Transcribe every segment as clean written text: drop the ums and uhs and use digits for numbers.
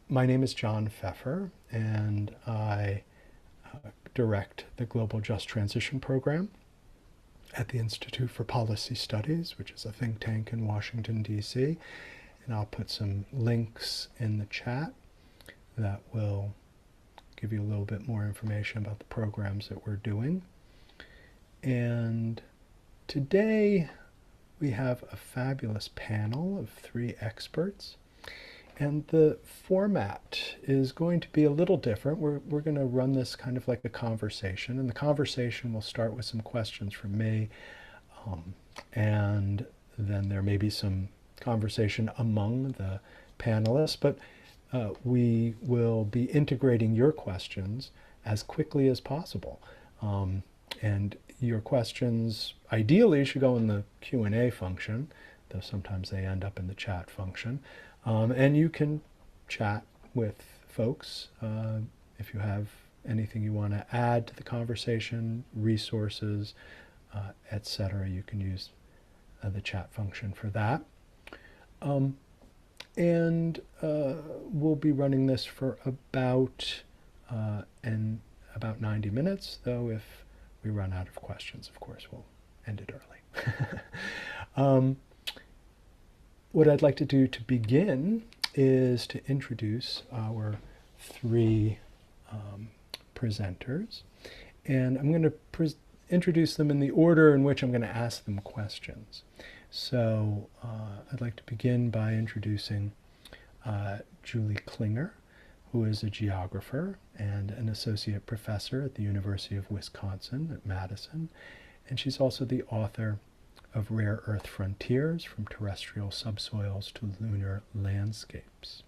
My name is John Pfeffer, and I direct the Global Just Transition Program at the Institute for Policy Studies, which is a think tank in Washington, D.C. And I'll put some links in the chat that will give you a little bit more information about the programs that we're doing. And today we have a fabulous panel of 3 experts. And the format is going to be a little different. We're going to run this kind of like a conversation. And the conversation will start with some questions from me. And then there may be some conversation among the panelists. But we will be integrating your questions as quickly as possible. And your questions ideally should go in the Q&A function, though sometimes they end up in the chat function. And you can chat with folks if you have anything you want to add to the conversation, resources, etc. You can use the chat function for that. And we'll be running this for about 90 minutes, though if we run out of questions, of course, we'll end it early. What I'd like to do to begin is to introduce our 3 presenters. And I'm going to introduce them in the order in which I'm going to ask them questions. So I'd like to begin by introducing Julie Klinger, who is a geographer and an associate professor at the University of Wisconsin at Madison. And she's also the author of Rare Earth Frontiers, from Terrestrial Subsoils to Lunar Landscapes.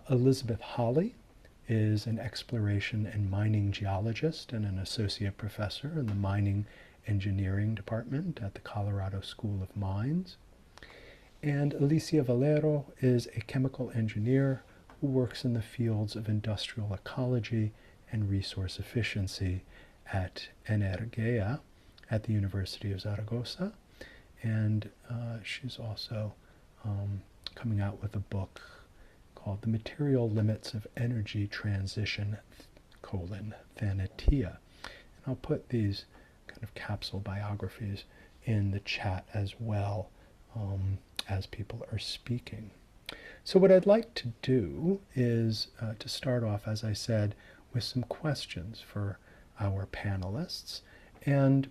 Elizabeth Holley is an exploration and mining geologist and an associate professor in the Mining Engineering Department at the Colorado School of Mines. And Alicia Valero is a chemical engineer who works in the fields of industrial ecology and resource efficiency at Energaia at the University of Zaragoza. And she's also coming out with a book called The Material Limits of Energy Transition, Thanatia. And I'll put these kind of capsule biographies in the chat as well as people are speaking. So what I'd like to do is to start off, as I said, with some questions for our panelists. And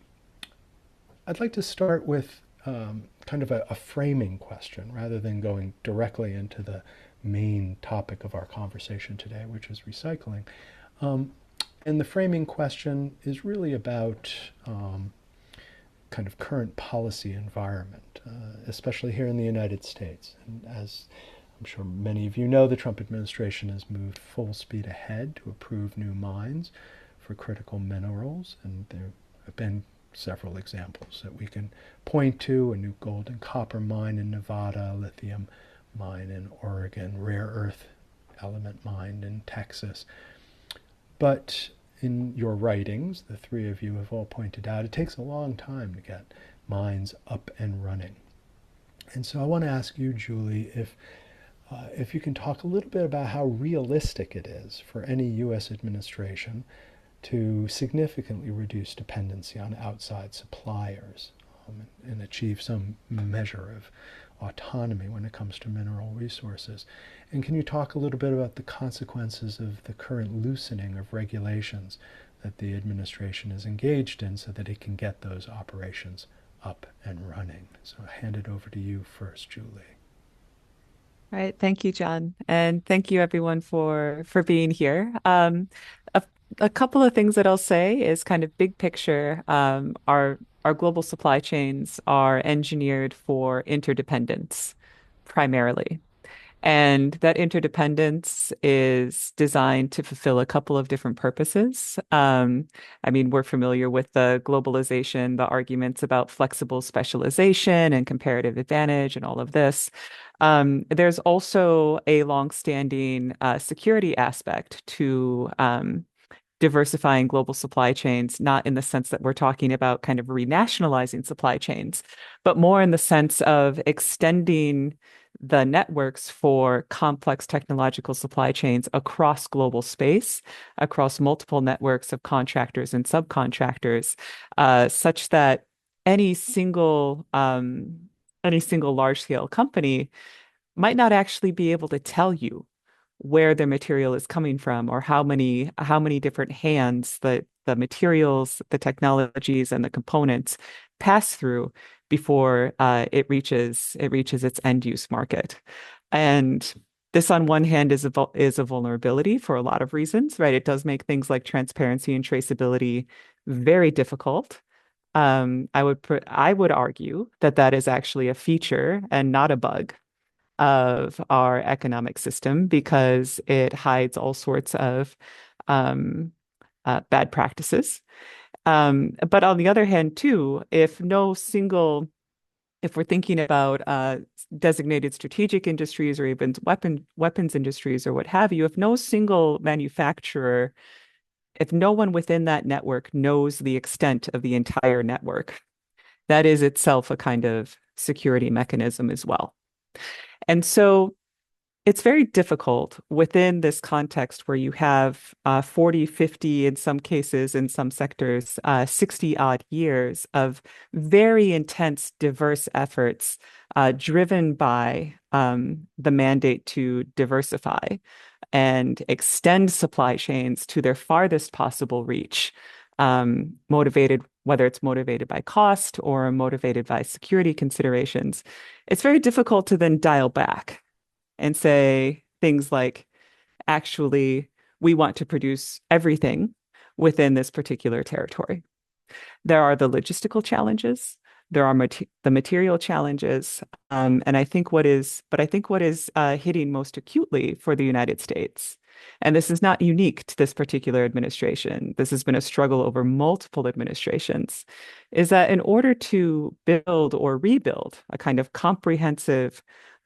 I'd like to start with kind of a framing question rather than going directly into the main topic of our conversation today, which is recycling. And the framing question is really about kind of current policy environment, especially here in the United States. And as I'm sure many of you know, the Trump administration has moved full speed ahead to approve new mines for critical minerals, and there have been several examples that we can point to: a new gold and copper mine in Nevada, lithium mine in Oregon, rare earth element mine in Texas. But in your writings, the 3 of you have all pointed out, it takes a long time to get mines up and running. And so I want to ask you, Julie, if you can talk a little bit about how realistic it is for any U.S. administration to significantly reduce dependency on outside suppliers and achieve some measure of autonomy when it comes to mineral resources. And can you talk a little bit about the consequences of the current loosening of regulations that the administration is engaged in so that it can get those operations up and running? So I'll hand it over to you first, Julie. All right, thank you, John, and thank you everyone for being here. A, a couple of things that I'll say is kind of big picture. Our global supply chains are engineered for interdependence primarily. And that interdependence is designed to fulfill a couple of different purposes. I mean, we're familiar with the globalization, the arguments about flexible specialization and comparative advantage and all of this. There's also a longstanding security aspect to diversifying global supply chains, not in the sense that we're talking about kind of renationalizing supply chains, but more in the sense of extending the networks for complex technological supply chains across global space, across multiple networks of contractors and subcontractors, such that any single any single large scale company might not actually be able to tell you where their material is coming from or how many different hands the materials, the technologies, and the components pass through before it reaches its end use market. And this, on one hand, is a vulnerability for a lot of reasons, right? It does make things like transparency and traceability very difficult. I would argue that that is actually a feature and not a bug of our economic system because it hides all sorts of um, bad practices. But on the other hand, too, if we're thinking about designated strategic industries or even weapons industries or what have you, if no single manufacturer, if no one within that network knows the extent of the entire network, that is itself a kind of security mechanism as well. And so it's very difficult within this context where you have 40, 50, in some cases, in some sectors, 60 odd years of very intense, diverse efforts driven by the mandate to diversify and extend supply chains to their farthest possible reach, whether it's motivated by cost or motivated by security considerations. It's very difficult to then dial back and say things like, actually, we want to produce everything within this particular territory. There are the logistical challenges, there are the material challenges, and I think what is hitting most acutely for the United States, and this is not unique to this particular administration, this has been a struggle over multiple administrations, is that in order to build or rebuild a kind of comprehensive,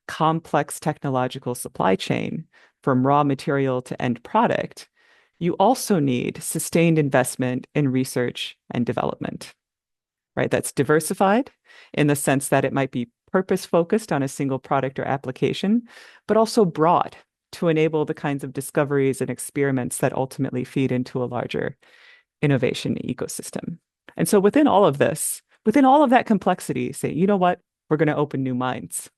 complex technological supply chain from raw material to end product, you also need sustained investment in research and development, right? That's diversified in the sense that it might be purpose focused on a single product or application, but also broad to enable the kinds of discoveries and experiments that ultimately feed into a larger innovation ecosystem. And so within all of this, within all of that complexity, say, you know what, we're going to open new mines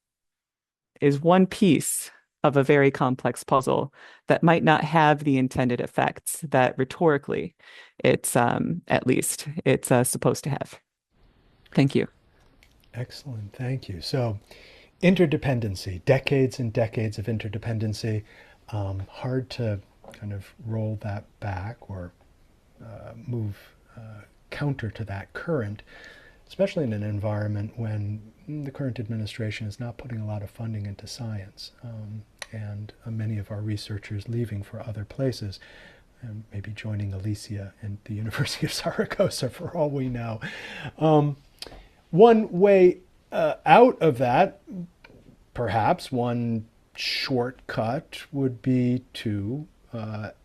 is one piece of a very complex puzzle that might not have the intended effects that rhetorically it's at least it's supposed to have. Thank you. Excellent, thank you. So, interdependency, decades and decades of interdependency. Hard to kind of roll that back or move counter to that current, especially in an environment when the current administration is not putting a lot of funding into science, and many of our researchers leaving for other places, and maybe joining Alicia in the University of Saragossa for all we know. One way out of that, perhaps one shortcut, would be to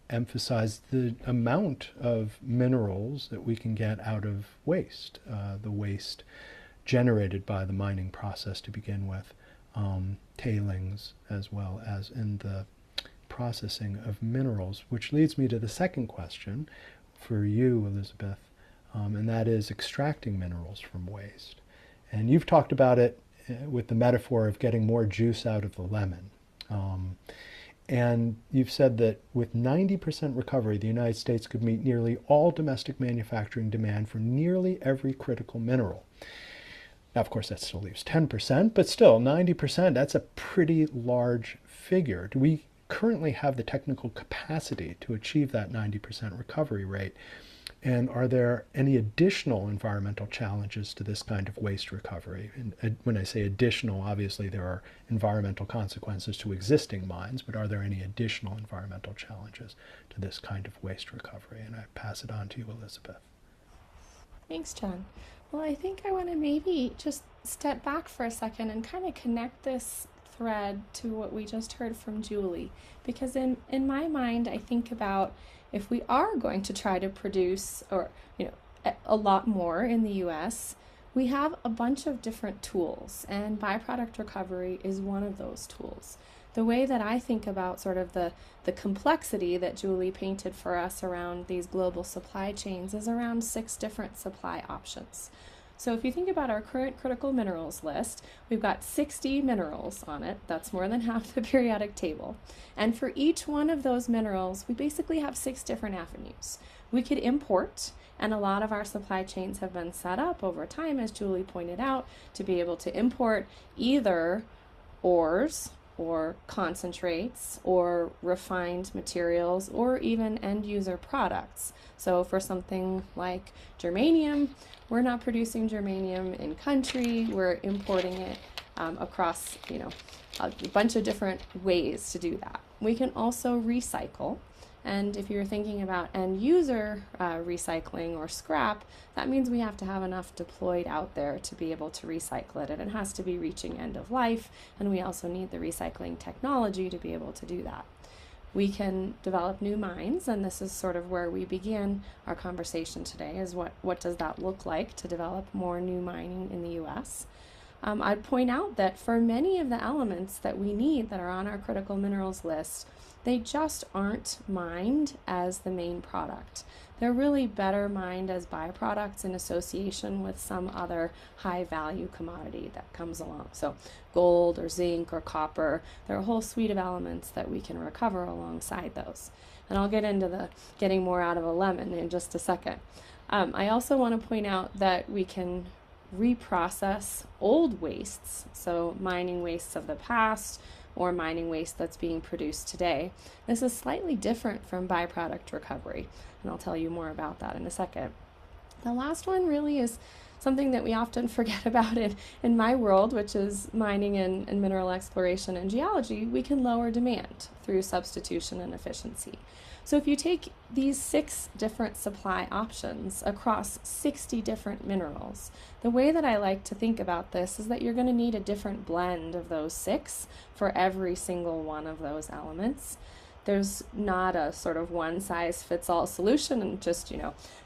emphasize the amount of minerals that we can get out of waste, the waste generated by the mining process to begin with, tailings, as well as in the processing of minerals, which leads me to the second question for you, Elizabeth, and that is extracting minerals from waste. And you've talked about it with the metaphor of getting more juice out of the lemon. And you've said that with 90% recovery, the United States could meet nearly all domestic manufacturing demand for nearly every critical mineral. Now, of course, that still leaves 10%, but still 90%, that's a pretty large figure. Do we currently have the technical capacity to achieve that 90% recovery rate? And are there any additional environmental challenges to this kind of waste recovery? And when I say additional, obviously there are environmental consequences to existing mines, but are there any additional environmental challenges to this kind of waste recovery? And I pass it on to you, Elizabeth. Thanks, John. Well, I think I want to maybe just step back for a second and kind of connect this thread to what we just heard from Julie. Because in my mind, I think about if we are going to try to produce or a lot more in the US, we have a bunch of different tools, and byproduct recovery is one of those tools. The way that I think about sort of the complexity that Julie painted for us around these global supply chains is around 6 different supply options. So if you think about our current critical minerals list, we've got 60 minerals on it. That's more than half the periodic table. And for each one of those minerals, we basically have 6 different avenues. We could import, and a lot of our supply chains have been set up over time, as Julie pointed out, to be able to import either ores or concentrates or refined materials or even end user products. So for something like germanium, we're not producing germanium in country, we're importing it across, a bunch of different ways to do that. We can also recycle. And if you're thinking about end user recycling or scrap, that means we have to have enough deployed out there to be able to recycle it. And it has to be reaching end of life. And we also need the recycling technology to be able to do that. We can develop new mines, and this is sort of where we began our conversation today, is what does that look like to develop more new mining in the U.S. I'd point out that for many of the elements that we need that are on our critical minerals list, they just aren't mined as the main product. They're really better mined as byproducts in association with some other high value commodity that comes along. So gold or zinc or copper, there are a whole suite of elements that we can recover alongside those. And I'll get into the getting more out of a lemon in just a second. I also want to point out that we can reprocess old wastes, so mining wastes of the past or mining waste that's being produced today. This is slightly different from byproduct recovery, and I'll tell you more about that in a second. The last one really is something that we often forget about in my world, which is mining and mineral exploration and geology. We can lower demand through substitution and efficiency. So if you take these 6 different supply options across 60 different minerals, the way that I like to think about this is that you're going to need a different blend of those 6 for every single one of those elements. There's not a sort of one-size-fits-all solution and just,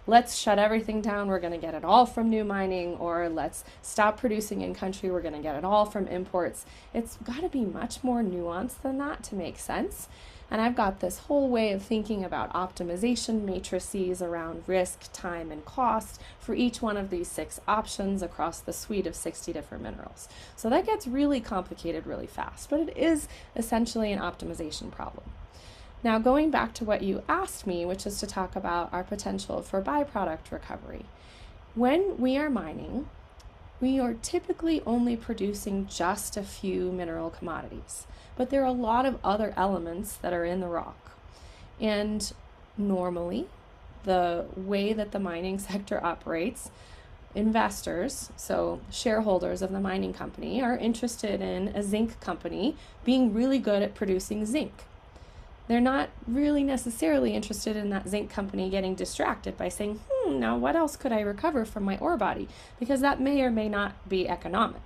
let's shut everything down, we're going to get it all from new mining, or let's stop producing in country, we're going to get it all from imports. It's got to be much more nuanced than that to make sense. And I've got this whole way of thinking about optimization matrices around risk, time, and cost for each one of these 6 options across the suite of 60 different minerals. So that gets really complicated really fast, but it is essentially an optimization problem. Now, going back to what you asked me, which is to talk about our potential for byproduct recovery. When we are mining, we are typically only producing just a few mineral commodities, but there are a lot of other elements that are in the rock. And normally, the way that the mining sector operates, investors, so shareholders of the mining company, are interested in a zinc company being really good at producing zinc. They're not really necessarily interested in that zinc company getting distracted by saying, now what else could I recover from my ore body? Because that may or may not be economic.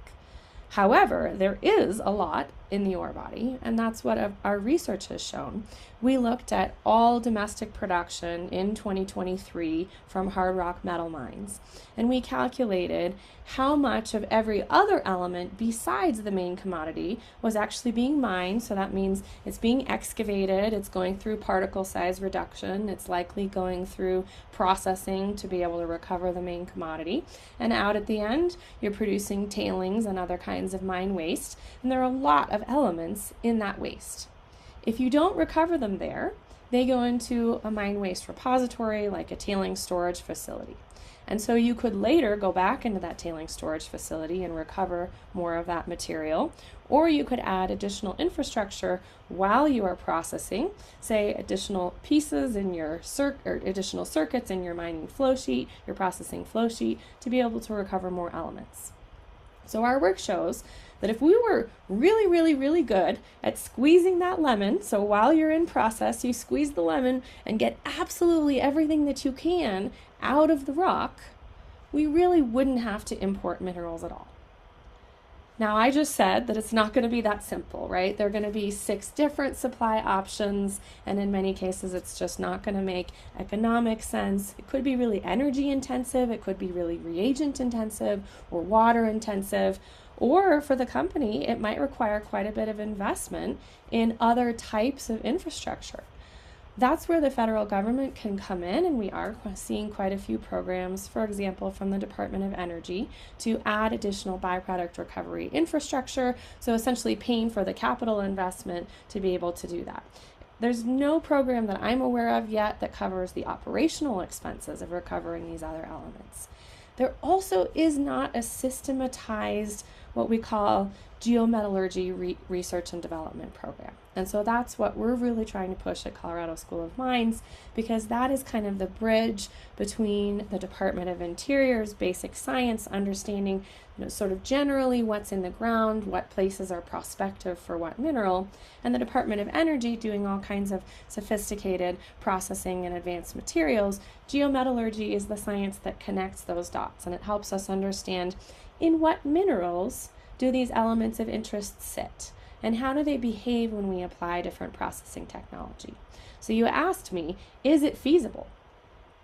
However, there is a lot in the ore body, and that's what our research has shown. We looked at all domestic production in 2023 from hard rock metal mines, and we calculated how much of every other element besides the main commodity was actually being mined. So that means it's being excavated, it's going through particle size reduction, it's likely going through processing to be able to recover the main commodity, and out at the end you're producing tailings and other kinds of mine waste, and there are a lot of elements in that waste. If you don't recover them there, they go into a mine waste repository like a tailings storage facility. And so you could later go back into that tailings storage facility and recover more of that material, or you could add additional infrastructure while you are processing, say additional pieces in your or additional circuits in your mining flow sheet, your processing flow sheet, to be able to recover more elements. So our work shows that if we were really, really, really good at squeezing that lemon, so while you're in process, you squeeze the lemon and get absolutely everything that you can out of the rock, we really wouldn't have to import minerals at all. Now, I just said that it's not going to be that simple, right? There are going to be 6 different supply options, and in many cases, it's just not going to make economic sense. It could be really energy intensive, it could be really reagent intensive or water intensive, or for the company, it might require quite a bit of investment in other types of infrastructure. That's where the federal government can come in, and we are seeing quite a few programs, for example, from the Department of Energy to add additional byproduct recovery infrastructure, so essentially paying for the capital investment to be able to do that. There's no program that I'm aware of yet that covers the operational expenses of recovering these other elements. There also is not a systematized, what we call geometallurgy research and development program. And so that's what we're really trying to push at Colorado School of Mines, because that is kind of the bridge between the Department of Interior's basic science understanding, sort of generally what's in the ground, what places are prospective for what mineral, and the Department of Energy doing all kinds of sophisticated processing and advanced materials. Geometallurgy is the science that connects those dots, and it helps us understand in what minerals do these elements of interest sit, and how do they behave when we apply different processing technology. So you asked me, is it feasible?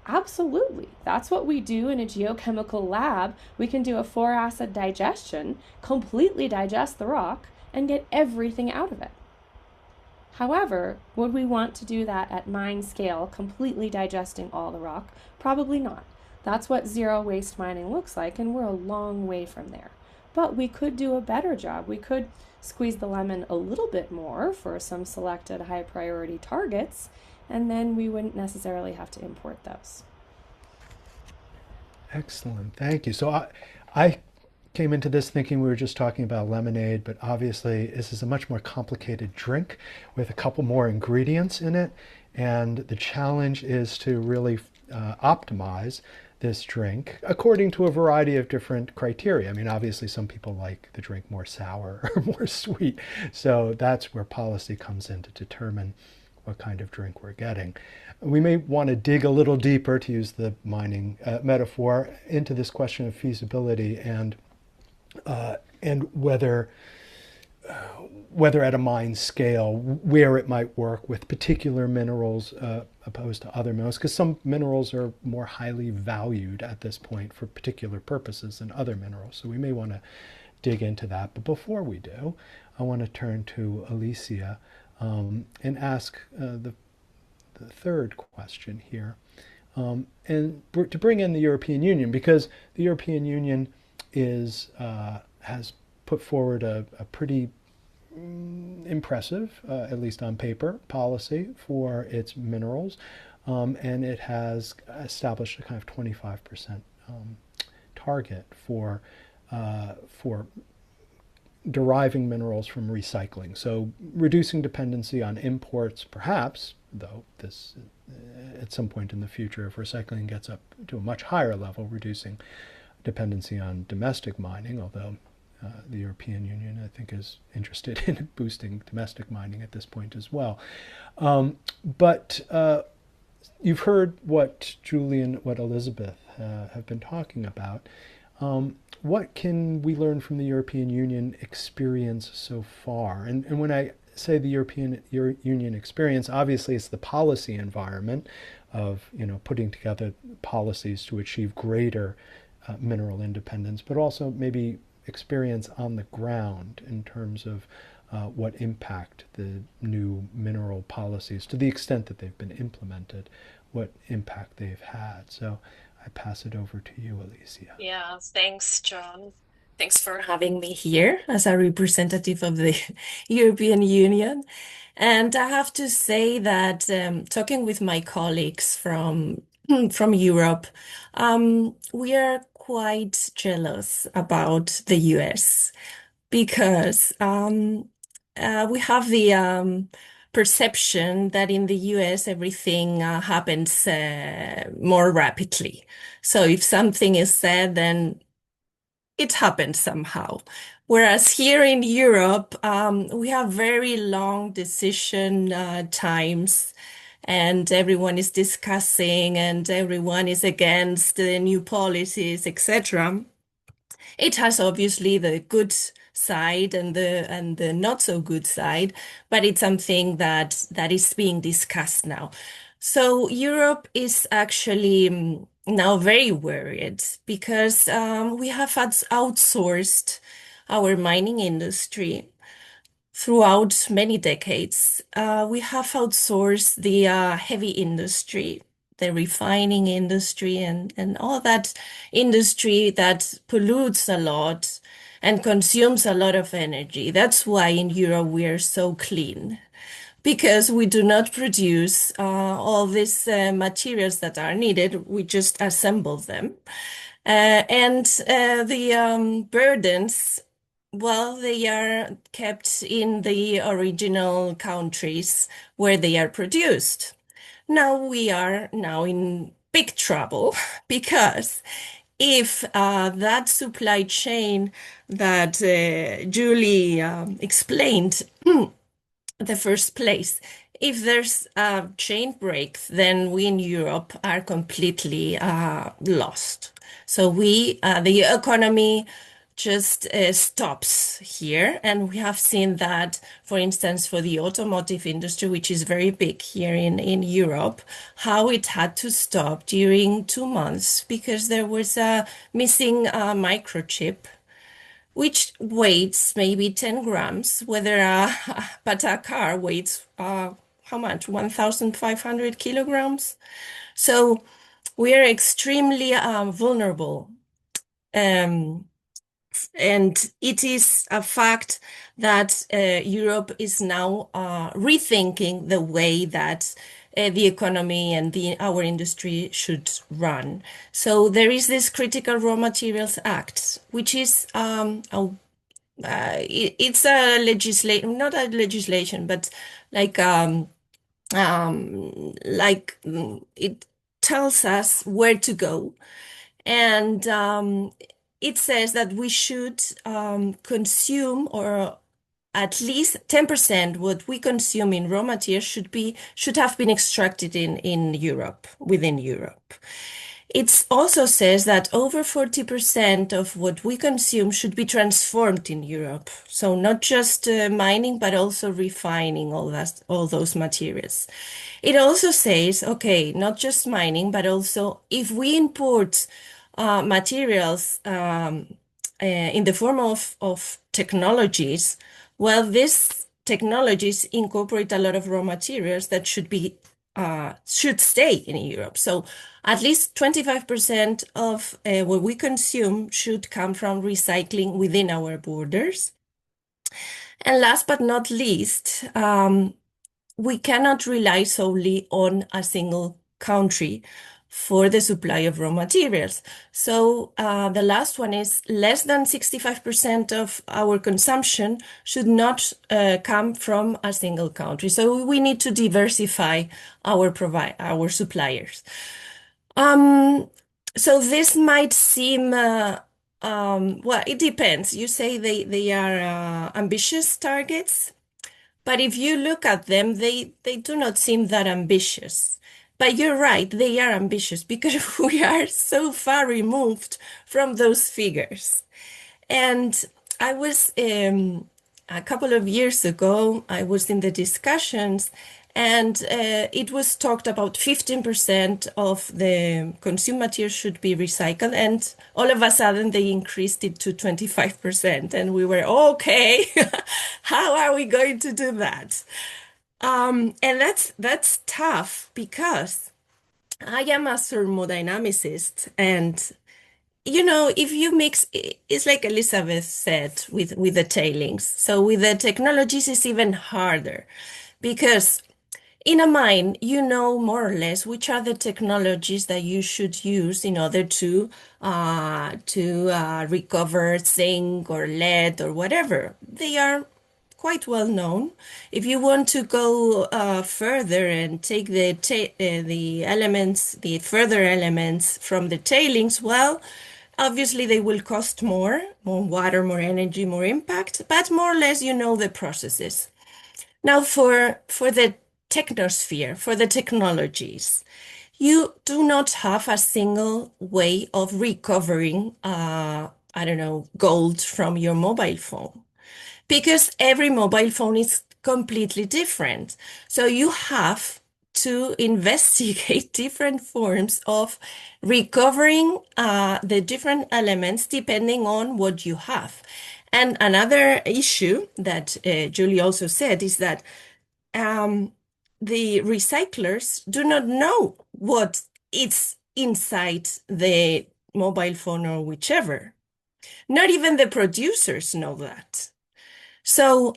Absolutely. That's what we do in a geochemical lab. We can do a 4-acid digestion, completely digest the rock, and get everything out of it. However, would we want to do that at mine scale, completely digesting all the rock? Probably not. That's what zero waste mining looks like, and we're a long way from there. But we could do a better job. We could squeeze the lemon a little bit more for some selected high priority targets, and then we wouldn't necessarily have to import those. Excellent, thank you. So I came into this thinking we were just talking about lemonade, but obviously this is a much more complicated drink with a couple more ingredients in it, and the challenge is to really optimize this drink according to a variety of different criteria. I mean, obviously some people like the drink more sour or more sweet, so that's where policy comes in to determine what kind of drink we're getting. We may want to dig a little deeper, to use the mining metaphor, into this question of feasibility and whether at a mine scale, where it might work with particular minerals opposed to other minerals, because some minerals are more highly valued at this point for particular purposes than other minerals. So we may want to dig into that. But before we do, I want to turn to Alicia and ask the third question here, and to bring in the European Union, because the European Union has put forward a pretty impressive, at least on paper, policy for its minerals, and it has established a kind of 25% target for deriving minerals from recycling. So reducing dependency on imports, perhaps, though this at some point in the future, if recycling gets up to a much higher level, reducing dependency on domestic mining, although the European Union, I think, is interested in boosting domestic mining at this point as well. But you've heard what Julie and what Elizabeth have been talking about. What can we learn from the European Union experience so far? And when I say the European Union experience, obviously it's the policy environment of putting together policies to achieve greater mineral independence, but also maybe experience on the ground in terms of what impact the new mineral policies, to the extent that they've been implemented, what impact they've had. So I pass it over to you, Alicia. Yeah, thanks, John. Thanks for having me here as a representative of the European Union. And I have to say that talking with my colleagues from Europe, we are quite jealous about the US because we have the perception that in the US everything happens more rapidly. So if something is said, then it happens somehow. Whereas here in Europe, we have very long decision times, and everyone is discussing, and everyone is against the new policies, etc. It has obviously the good side and the not so good side, but it's something that is being discussed now. So Europe is actually now very worried because we have outsourced our mining industry throughout many decades. We have outsourced the heavy industry, the refining industry, and all that industry that pollutes a lot and consumes a lot of energy. That's why in Europe we are so clean, because we do not produce all these materials that are needed. We just assemble them. And the burdens, well, they are kept in the original countries where they are produced. Now we are now in big trouble because if that supply chain that Julie explained the first place, if there's a chain break, then we in Europe are completely lost. So the economy just stops here. And we have seen that, for instance, for the automotive industry, which is very big here in Europe, how it had to stop during 2 months because there was a missing microchip which weighs maybe 10 grams, but a car weighs how much? 1,500 kilograms. So we are extremely vulnerable. And it is a fact that Europe is now rethinking the way that the economy and our industry should run. So there is this Critical Raw Materials Act, which is it's a legislation, not a legislation, but like it tells us where to go. And it says that we should consume, or at least 10% what we consume in raw materials should have been extracted in Europe, within Europe. It also says that over 40% of what we consume should be transformed in Europe. So not just mining, but also refining all those materials. It also says, okay, not just mining, but also if we import materials in the form of technologies, well, these technologies incorporate a lot of raw materials that should stay in Europe. So at least 25% of what we consume should come from recycling within our borders. And last but not least, we cannot rely solely on a single country for the supply of raw materials. So the last one is less than 65% of our consumption should not come from a single country. So we need to diversify our suppliers. So this might seem, well, it depends. You say they are ambitious targets, but if you look at them, they do not seem that ambitious. But you're right, they are ambitious because we are so far removed from those figures. And I was, a couple of years ago, I was in the discussions, and it was talked about 15% of the consumed material should be recycled. And all of a sudden, they increased it to 25%. And we were, okay, how are we going to do that? And that's tough because I am a thermodynamicist, and if you mix, it's like Elizabeth said with the tailings. So with the technologies, it's even harder because in a mine, you know more or less which are the technologies that you should use in order to recover zinc or lead or whatever. They are quite well known. If you want to go further and take the elements, the further elements from the tailings, well, obviously they will cost more water, more energy, more impact, but more or less you know the processes. Now for the technosphere, for the technologies, you do not have a single way of recovering I don't know, gold from your mobile phone, because every mobile phone is completely different. So you have to investigate different forms of recovering the different elements depending on what you have. And another issue that Julie also said is that um, the recyclers do not know what is inside the mobile phone or whichever. Not even the producers know that. So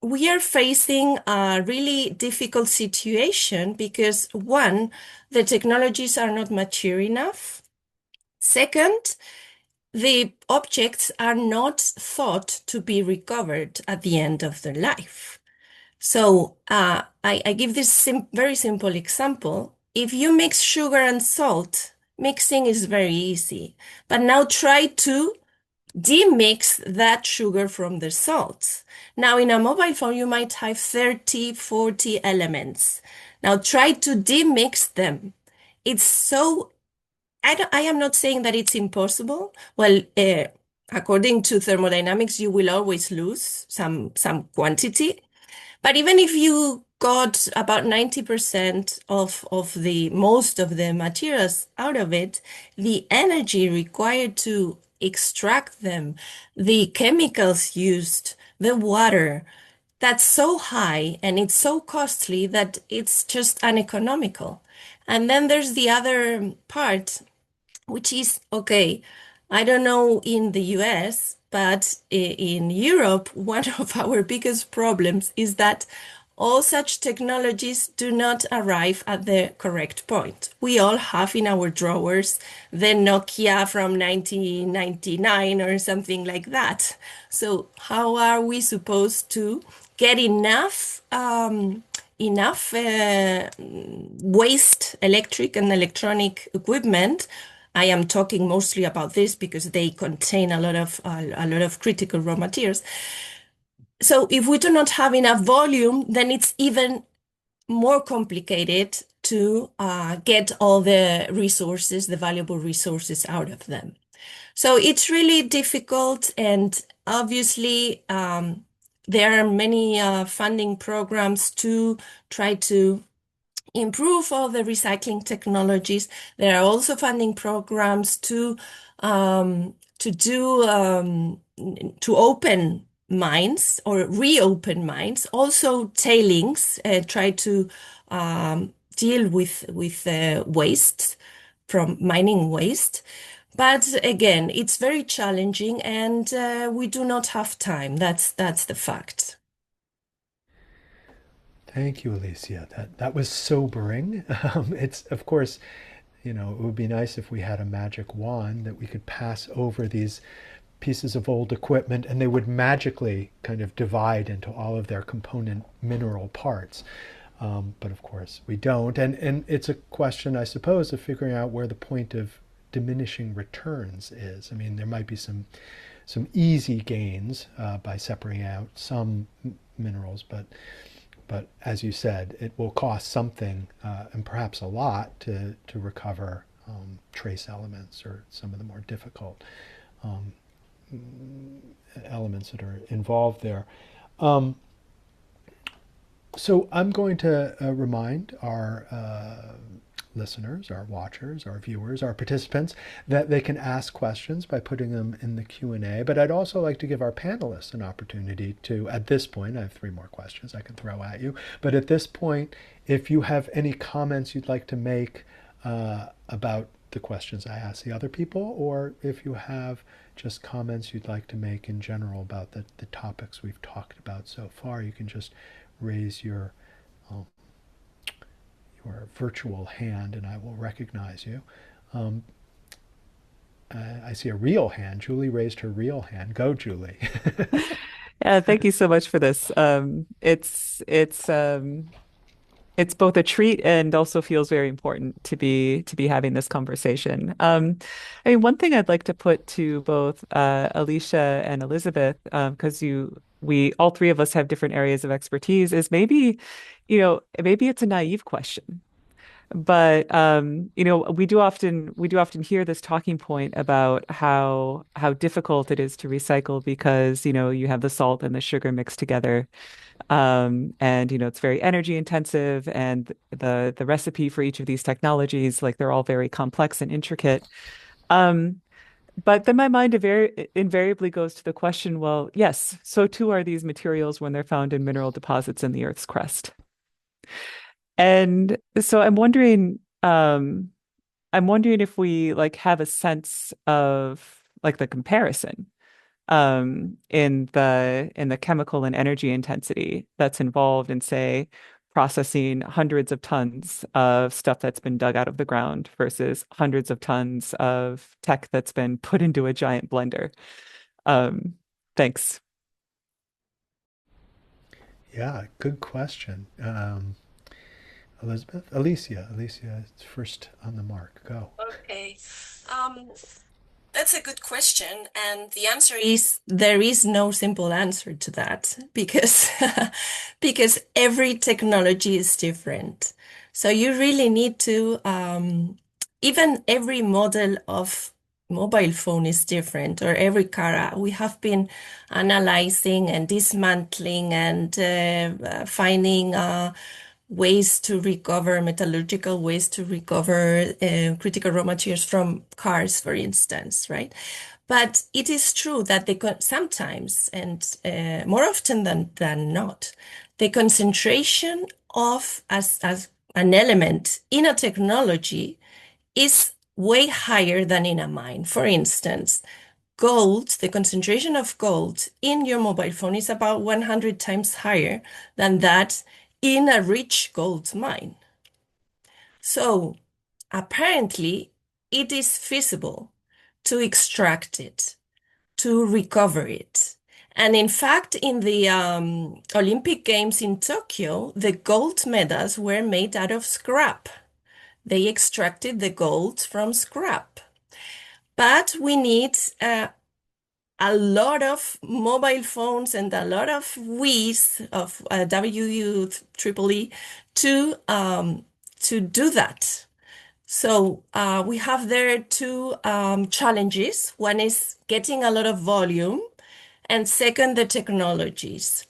we are facing a really difficult situation because one, the technologies are not mature enough. Second, the objects are not thought to be recovered at the end of their life. So I give this very simple example. If you mix sugar and salt, mixing is very easy. But now try to demix that sugar from the salts. Now, in a mobile phone, you might have 30, 40 elements. Now, try to demix them. It's so, I am not saying that it's impossible. Well, according to thermodynamics, you will always lose some quantity. But even if you got about 90% of the most of the materials out of it, the energy required to extract them, the chemicals used, the water, that's so high and it's so costly that it's just uneconomical. And then there's the other part, which is okay. I don't know in the US, but in Europe, one of our biggest problems is that all such technologies do not arrive at the correct point. We all have in our drawers the Nokia from 1999 or something like that. So how are we supposed to get enough waste, electric and electronic equipment? I am talking mostly about this because they contain a lot of critical raw materials. So if we do not have enough volume, then it's even more complicated to get all the resources, the valuable resources out of them. So it's really difficult, and obviously there are many funding programs to try to improve all the recycling technologies. There are also funding programs to open mines or reopen mines, also tailings, try to deal with waste from mining waste. But again, it's very challenging, and we do not have time. That's the fact. Thank you, Alicia. That was sobering. It's of course, you know, it would be nice if we had a magic wand that we could pass over these pieces of old equipment and they would magically kind of divide into all of their component mineral parts. But of course, we don't. And it's a question, I suppose, of figuring out where the point of diminishing returns is. I mean, there might be some easy gains by separating out some minerals, but as you said, it will cost something and perhaps a lot to recover trace elements or some of the more difficult um, elements that are involved there. So I'm going to remind our listeners, our watchers, our viewers, our participants that they can ask questions by putting them in the Q&A. But I'd also like to give our panelists an opportunity to, at this point, I have 3 more questions I can throw at you. But at this point, if you have any comments you'd like to make about the questions I asked the other people, or if you have just comments you'd like to make in general about the topics we've talked about so far, you can just raise your virtual hand and I will recognize you. I see a real hand. Julie raised her real hand. Go, Julie. Yeah, thank you so much for this. It's both a treat and also feels very important to be having this conversation. I mean, one thing I'd like to put to both Alicia and Elizabeth, because we all 3 of us have different areas of expertise, is maybe, maybe it's a naive question. But we do often hear this talking point about how difficult it is to recycle because, you have the salt and the sugar mixed together. And it's very energy intensive, and the recipe for each of these technologies, like they're all very complex and intricate. Um, but then my mind invariably goes to the question, well, yes, so too are these materials when they're found in mineral deposits in the Earth's crust. And so I'm wondering if we like have a sense of like the comparison in the chemical and energy intensity that's involved in, say, processing hundreds of tons of stuff that's been dug out of the ground versus hundreds of tons of tech that's been put into a giant blender. Um, thanks. Yeah, good question. Elizabeth, Alicia, it's first on the mark. Go. Okay. Um, That's a good question, and the answer is there is no simple answer to that because because every technology is different. So you really need to even every model of mobile phone is different, or every car. We have been analyzing and dismantling and finding ways to recover metallurgical ways to recover critical raw materials from cars, for instance, right? But it is true that sometimes, and more often than not, the concentration of as an element in a technology is way higher than in a mine. For instance, gold, the concentration of gold in your mobile phone is about 100 times higher than that in a rich gold mine. So apparently, it is feasible to extract it, to recover it. And in fact, in the Olympic Games in Tokyo, the gold medals were made out of scrap. They extracted the gold from scrap. But we need a lot of mobile phones and a lot of WEs of WUEE to do that. So we have there two challenges. One is getting a lot of volume, and second, the technologies.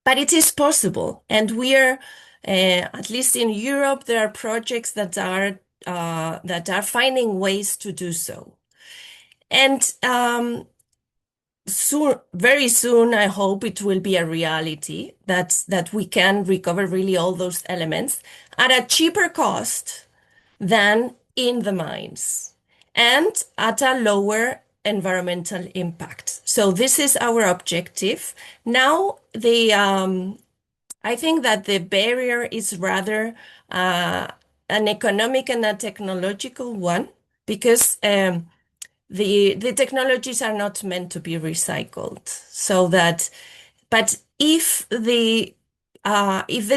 But it is possible, and we are, at least in Europe, there are projects that are finding ways to do so. And soon, very soon, I hope it will be a reality that we can recover really all those elements at a cheaper cost than in the mines and at a lower environmental impact. So this is our objective. Now, I think that the barrier is rather an economic and a technological one because the technologies are not meant to be recycled. But if the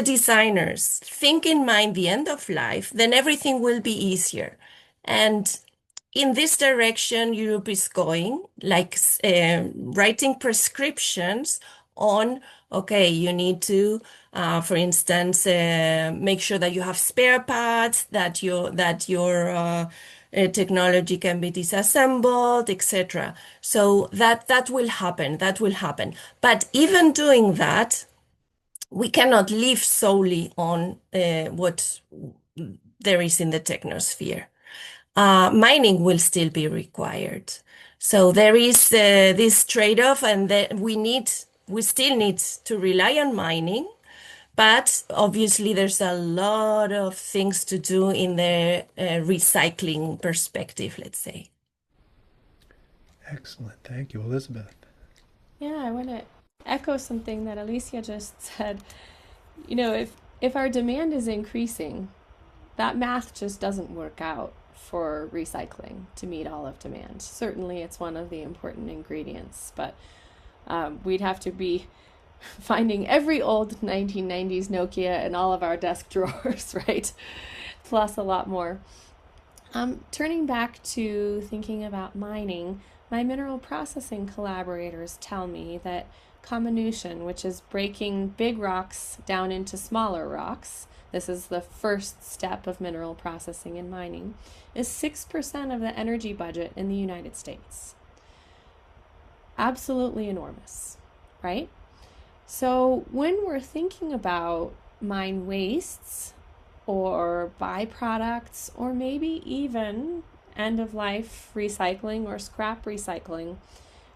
designers think in mind the end of life, then everything will be easier. And in this direction, Europe is going, like writing prescriptions on, okay, you need to, for instance, make sure that you have spare parts, that your technology can be disassembled, etc. So that will happen. That will happen. But even doing that, we cannot live solely on what there is in the technosphere. Mining will still be required. So there is this trade-off, and we still need to rely on mining, but obviously there's a lot of things to do in the recycling perspective, let's say. Excellent. Thank you, Elizabeth. Yeah, I want to echo something that Alicia just said. If our demand is increasing, that math just doesn't work out for recycling to meet all of demand. Certainly, it's one of the important ingredients, but we'd have to be finding every old 1990s Nokia in all of our desk drawers, right? Plus a lot more. Turning back to thinking about mining, my mineral processing collaborators tell me that comminution, which is breaking big rocks down into smaller rocks, this is the first step of mineral processing and mining, is 6% of the energy budget in the United States. Absolutely enormous, right? So when we're thinking about mine wastes or byproducts, or maybe even end-of-life recycling or scrap recycling,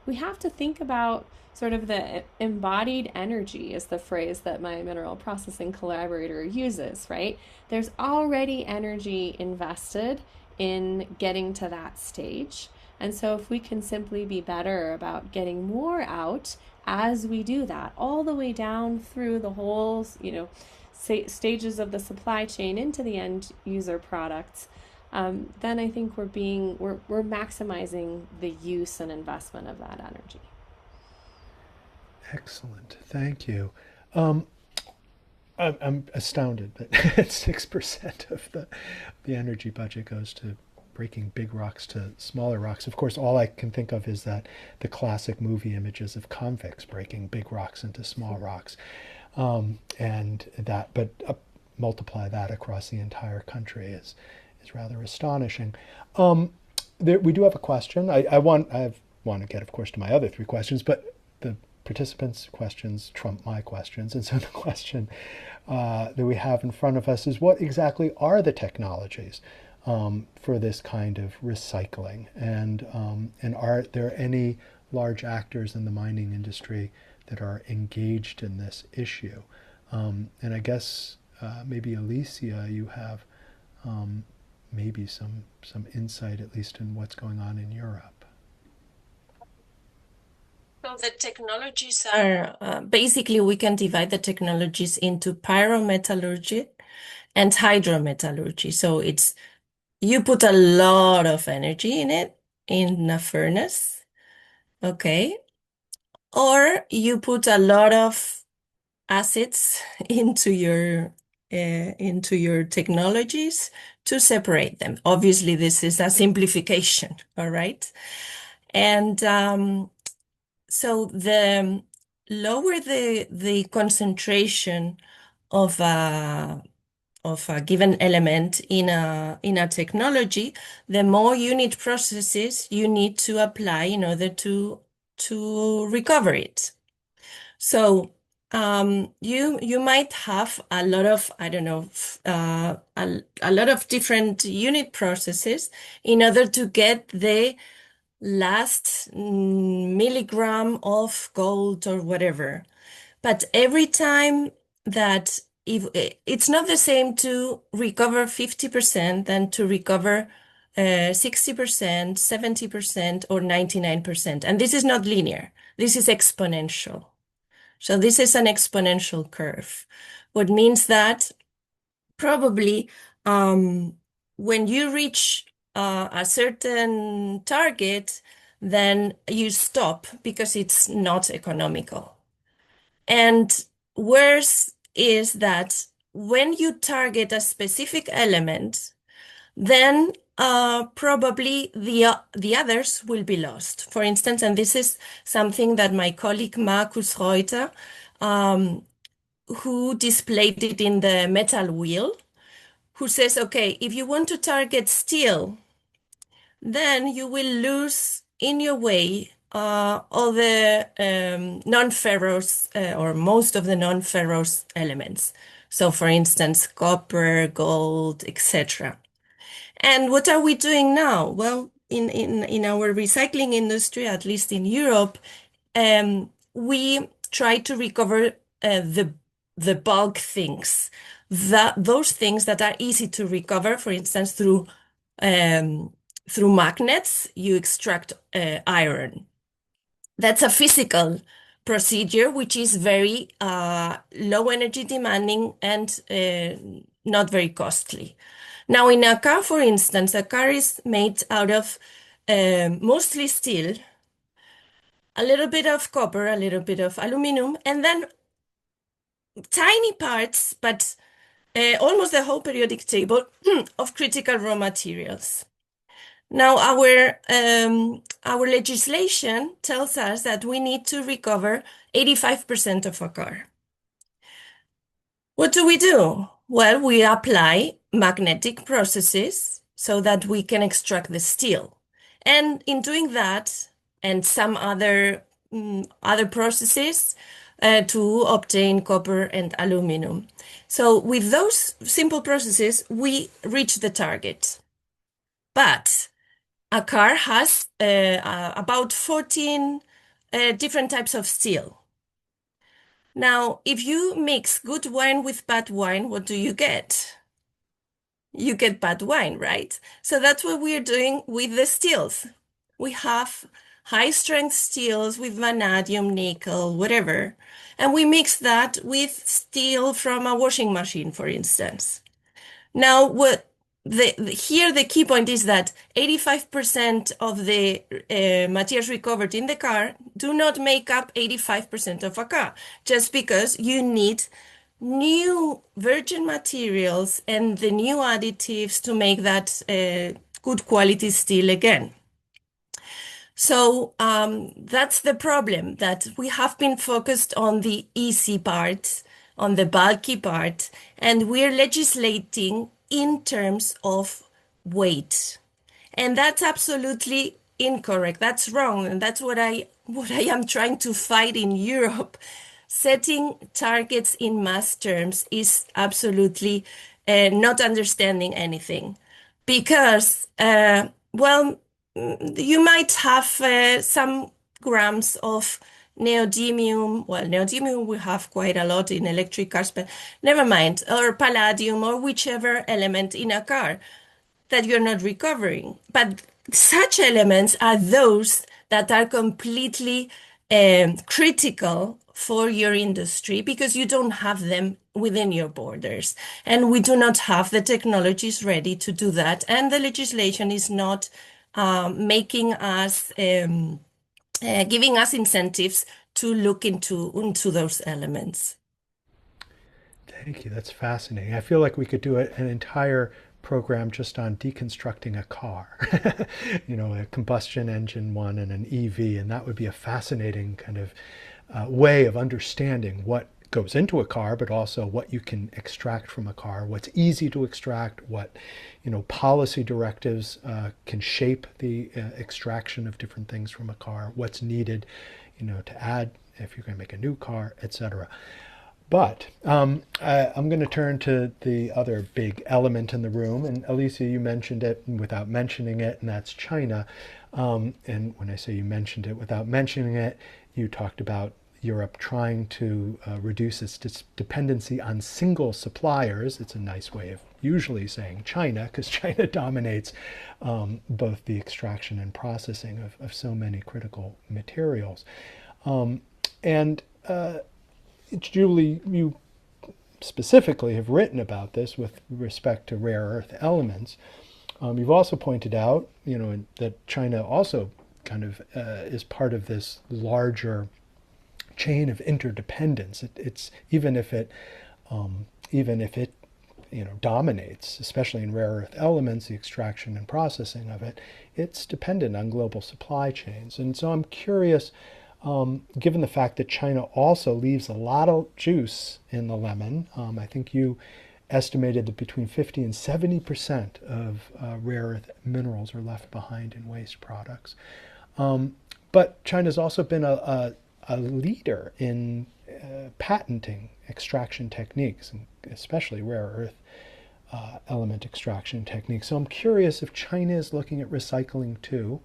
we have to think about sort of the embodied energy is the phrase that my mineral processing collaborator uses, right? There's already energy invested in getting to that stage. And so if we can simply be better about getting more out as we do that, all the way down through the whole, stages of the supply chain into the end user products, then I think we're maximizing the use and investment of that energy. Excellent. Thank you. I'm astounded that 6% of the energy budget goes to breaking big rocks to smaller rocks. Of course, all I can think of is that the classic movie images of convicts breaking big rocks into small rocks. Multiply that across the entire country is rather astonishing. We do have a question. I want to get, of course, to my other three questions, but the participants' questions trump my questions. And so the question that we have in front of us is, what exactly are the technologies for this kind of recycling? And are there any large actors in the mining industry that are engaged in this issue? And I guess maybe Alicia, you have maybe some insight, at least in what's going on in Europe. So the technologies are basically, we can divide the technologies into pyrometallurgy and hydrometallurgy. So you put a lot of energy in it, in a furnace, okay? Or you put a lot of acids into your technologies to separate them. Obviously, this is a simplification, all right? And so the lower the concentration of a given element in a technology, the more unit processes you need to apply in order to recover it. So you might have a lot of, I don't know, a lot of different unit processes in order to get the last milligram of gold or whatever. But every time that it's not the same to recover 50% than to recover 60%, 70%, or 99%. And this is not linear. This is exponential. So this is an exponential curve, what means that probably when you reach a certain target, then you stop because it's not economical. And worse is that when you target a specific element, then probably the others will be lost. For instance, and this is something that my colleague Markus Reuter, who displayed it in the metal wheel, who says, okay, if you want to target steel, then you will lose in your way all the non-ferrous or most of the non-ferrous elements. So for instance, copper, gold, etc. And what are we doing now? Well, in our recycling industry, at least in Europe, we try to recover the bulk things, those things that are easy to recover. For instance, through magnets, you extract iron. That's a physical procedure, which is very low energy demanding and not very costly. Now, in a car, for instance, a car is made out of mostly steel, a little bit of copper, a little bit of aluminum, and then tiny parts, but almost the whole periodic table of critical raw materials. Now, our legislation tells us that we need to recover 85% of a car. What do we do? Well, we apply magnetic processes so that we can extract the steel. And in doing that, and some other processes to obtain copper and aluminum. So with those simple processes, we reach the target. But a car has about 14 different types of steel. Now, if you mix good wine with bad wine, what do you get? You get bad wine, right? So that's what we're doing with the steels. We have high strength steels with vanadium, nickel, whatever, and we mix that with steel from a washing machine, for instance. Now, here the key point is that 85% of the materials recovered in the car do not make up 85% of a car, just because you need new virgin materials and the new additives to make that good quality steel again. So that's the problem, that we have been focused on the easy part, on the bulky part, and we're legislating in terms of weight. And that's absolutely incorrect. That's wrong. And that's what I am trying to fight in Europe. Setting targets in mass terms is absolutely not understanding anything. Because, you might have some grams of neodymium. Well, neodymium we have quite a lot in electric cars, but never mind, or palladium, or whichever element in a car that you're not recovering. But such elements are those that are completely critical for your industry because you don't have them within your borders. And we do not have the technologies ready to do that. And the legislation is not making us, giving us incentives to look into those elements. Thank you. That's fascinating. I feel like we could do an entire program just on deconstructing a car, a combustion engine one and an EV, and that would be a fascinating kind of way of understanding what goes into a car, but also what you can extract from a car, what's easy to extract, what policy directives can shape the extraction of different things from a car, what's needed, to add if you're going to make a new car, etc. But I'm going to turn to the other big element in the room. And Alicia, you mentioned it without mentioning it, and that's China. And when I say you mentioned it without mentioning it, you talked about Europe trying to reduce its dependency on single suppliers. It's a nice way of usually saying China, because China dominates both the extraction and processing of so many critical materials. Julie, you specifically have written about this with respect to rare earth elements. You've also pointed out, that China also kind of is part of this larger chain of interdependence. It's even if it dominates, especially in rare earth elements, the extraction and processing of it, it's dependent on global supply chains. And so I'm curious. Given the fact that China also leaves a lot of juice in the lemon, I think you estimated that between 50 and 70% of rare earth minerals are left behind in waste products. But China's also been a leader in patenting extraction techniques, especially rare earth element extraction techniques. So I'm curious if China is looking at recycling too.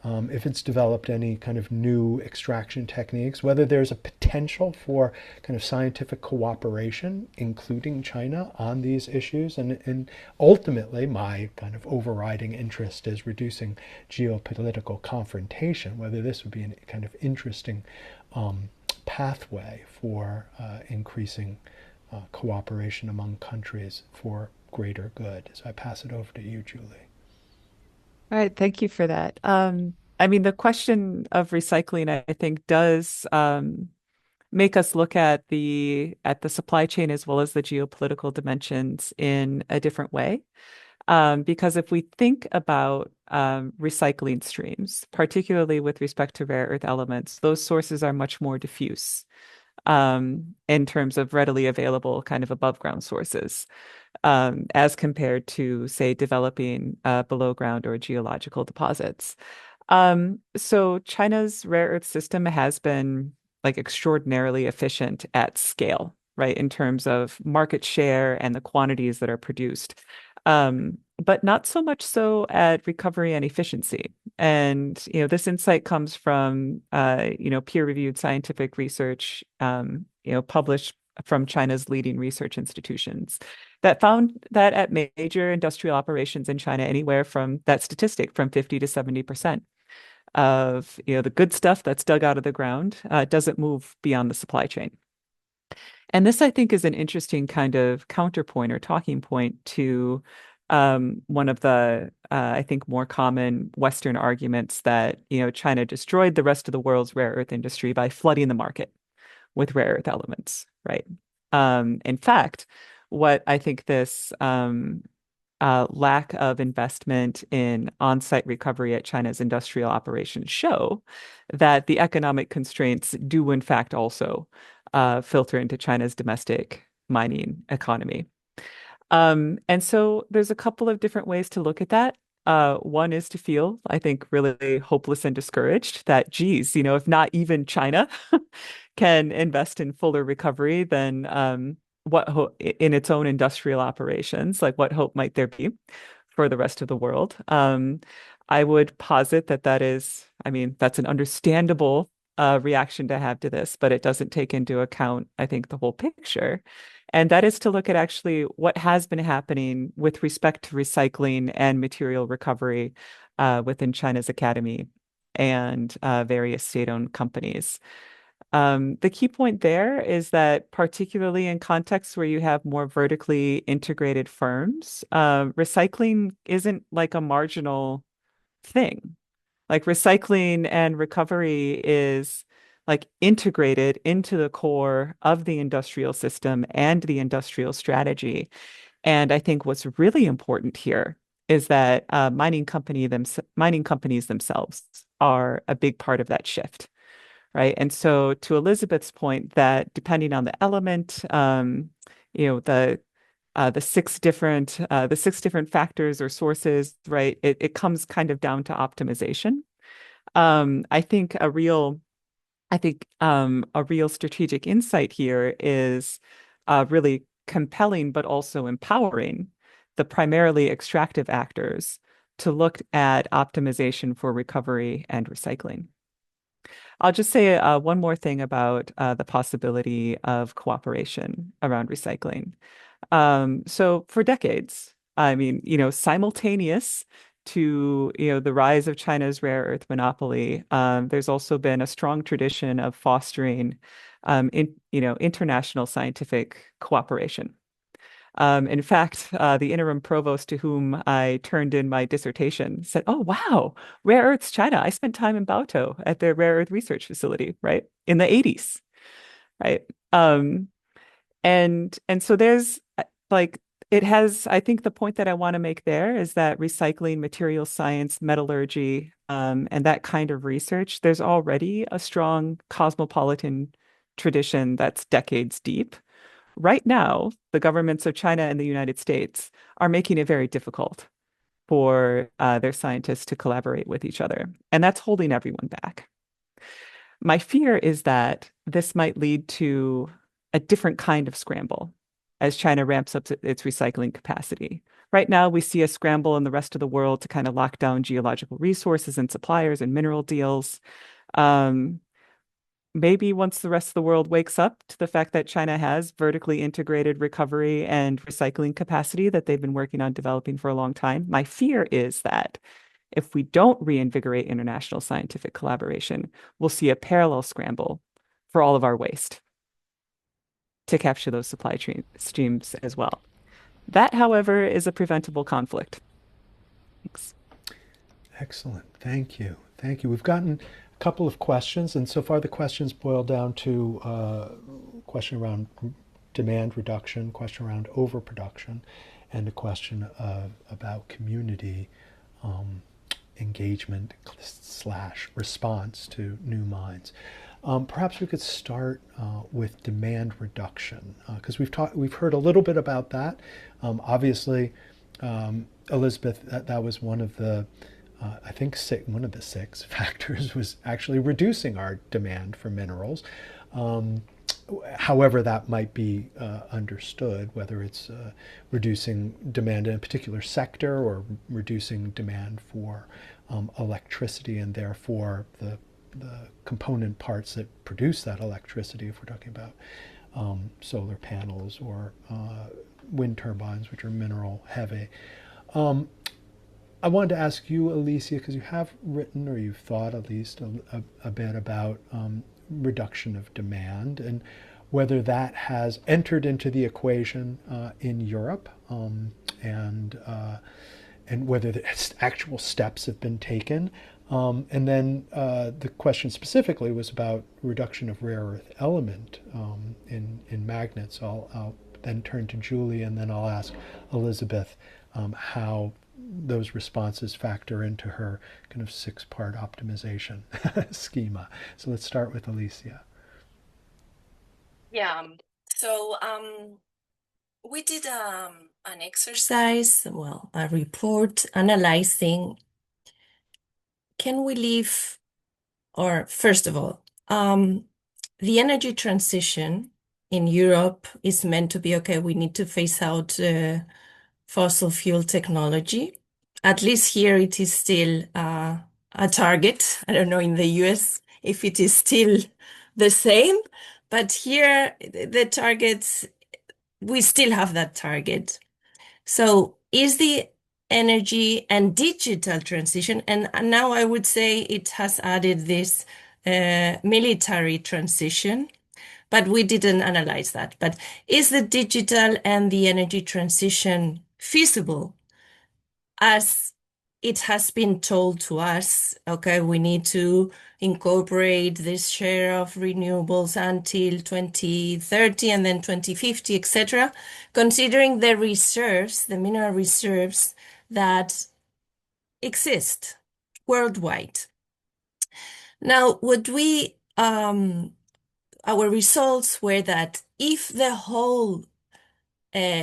If it's developed any kind of new extraction techniques, whether there's a potential for kind of scientific cooperation, including China, on these issues. And ultimately, my kind of overriding interest is reducing geopolitical confrontation, whether this would be a kind of interesting pathway for increasing cooperation among countries for greater good. So I pass it over to you, Julie. All right, thank you for that. I mean, the question of recycling, I think, does make us look at the supply chain as well as the geopolitical dimensions in a different way. Because if we think about recycling streams, particularly with respect to rare earth elements, those sources are much more diffuse. in terms of readily available kind of above ground sources, as compared to, say, developing below ground or geological deposits. So China's rare earth system has been like extraordinarily efficient at scale, right, in terms of market share and the quantities that are produced. But not so much so at recovery and efficiency. And this insight comes from peer-reviewed scientific research, published from China's leading research institutions that found that at major industrial operations in China, anywhere from that statistic from 50 to 70% of the good stuff that's dug out of the ground doesn't move beyond the supply chain. And this, I think, is an interesting kind of counterpoint or talking point to one of the, I think, more common Western arguments that China destroyed the rest of the world's rare earth industry by flooding the market with rare earth elements, right? In fact, what I think this lack of investment in on-site recovery at China's industrial operations show that the economic constraints do, in fact, also filter into China's domestic mining economy. And so there's a couple of different ways to look at that. One is to feel, I think, really hopeless and discouraged that, geez, if not even China can invest in fuller recovery, then in its own industrial operations, like what hope might there be for the rest of the world? I would posit that is, I mean, that's an understandable reaction to have to this, but it doesn't take into account, I think, the whole picture. And that is to look at actually what has been happening with respect to recycling and material recovery within China's academy and various state-owned companies. The key point there is that particularly in contexts where you have more vertically integrated firms, recycling isn't like a marginal thing. Like recycling and recovery is like integrated into the core of the industrial system and the industrial strategy. And I think what's really important here is that mining companies themselves are a big part of that shift, right? And so to Elizabeth's point, that depending on the element, the six different factors or sources, right? It comes kind of down to optimization. I think a real strategic insight here is really compelling, but also empowering the primarily extractive actors to look at optimization for recovery and recycling. I'll just say one more thing about the possibility of cooperation around recycling. So for decades, I mean, simultaneous to, the rise of China's rare earth monopoly, there's also been a strong tradition of fostering, international scientific cooperation. In fact, the interim provost to whom I turned in my dissertation said, "Oh, wow, rare earths, China. I spent time in Baotou at their rare earth research facility, right, in the 80s, right?" And so there's like it has, I think the point that I want to make there is that recycling, material science, metallurgy, and that kind of research, there's already a strong cosmopolitan tradition that's decades deep. Right now, the governments of China and the United States are making it very difficult for their scientists to collaborate with each other, and that's holding everyone back. My fear is that this might lead to a different kind of scramble as China ramps up its recycling capacity. Right now, we see a scramble in the rest of the world to kind of lock down geological resources and suppliers and mineral deals. Maybe once the rest of the world wakes up to the fact that China has vertically integrated recovery and recycling capacity that they've been working on developing for a long time, my fear is that if we don't reinvigorate international scientific collaboration, we'll see a parallel scramble for all of our waste to capture those supply streams as well. That, however, is a preventable conflict. Thanks. Excellent. Thank you. Thank you. We've gotten a couple of questions, and so far the questions boil down to a question around demand reduction, question around overproduction, and a question about community engagement / response to new mines. Perhaps we could start with demand reduction because we've heard a little bit about that. Obviously, Elizabeth, that was one of the I think one of the six factors was actually reducing our demand for minerals. Um, However that might be understood, whether it's reducing demand in a particular sector or reducing demand for electricity and therefore the component parts that produce that electricity, if we're talking about solar panels or wind turbines, which are mineral heavy. Um, I wanted to ask you, Alicia, because you have written or you've thought at least a bit about reduction of demand and whether that has entered into the equation in Europe and whether the actual steps have been taken. And then the question specifically was about reduction of rare earth element in magnets. I'll then turn to Julie and then I'll ask Elizabeth how those responses factor into her kind of six-part optimization schema. So let's start with Alicia. Yeah. So we did an exercise, well, a report analyzing can we live, or first of all, the energy transition in Europe is meant to be okay, we need to phase out fossil fuel technology. At least here it is still a target. I don't know in the US if it is still the same, but here the targets, we still have that target. So is the energy and digital transition, and now I would say it has added this military transition, but we didn't analyze that. But is the digital and the energy transition feasible as it has been told to us? Okay, we need to incorporate this share of renewables until 2030 and then 2050, etc., considering the reserves, the mineral reserves that exist worldwide. Now, our results were that if the whole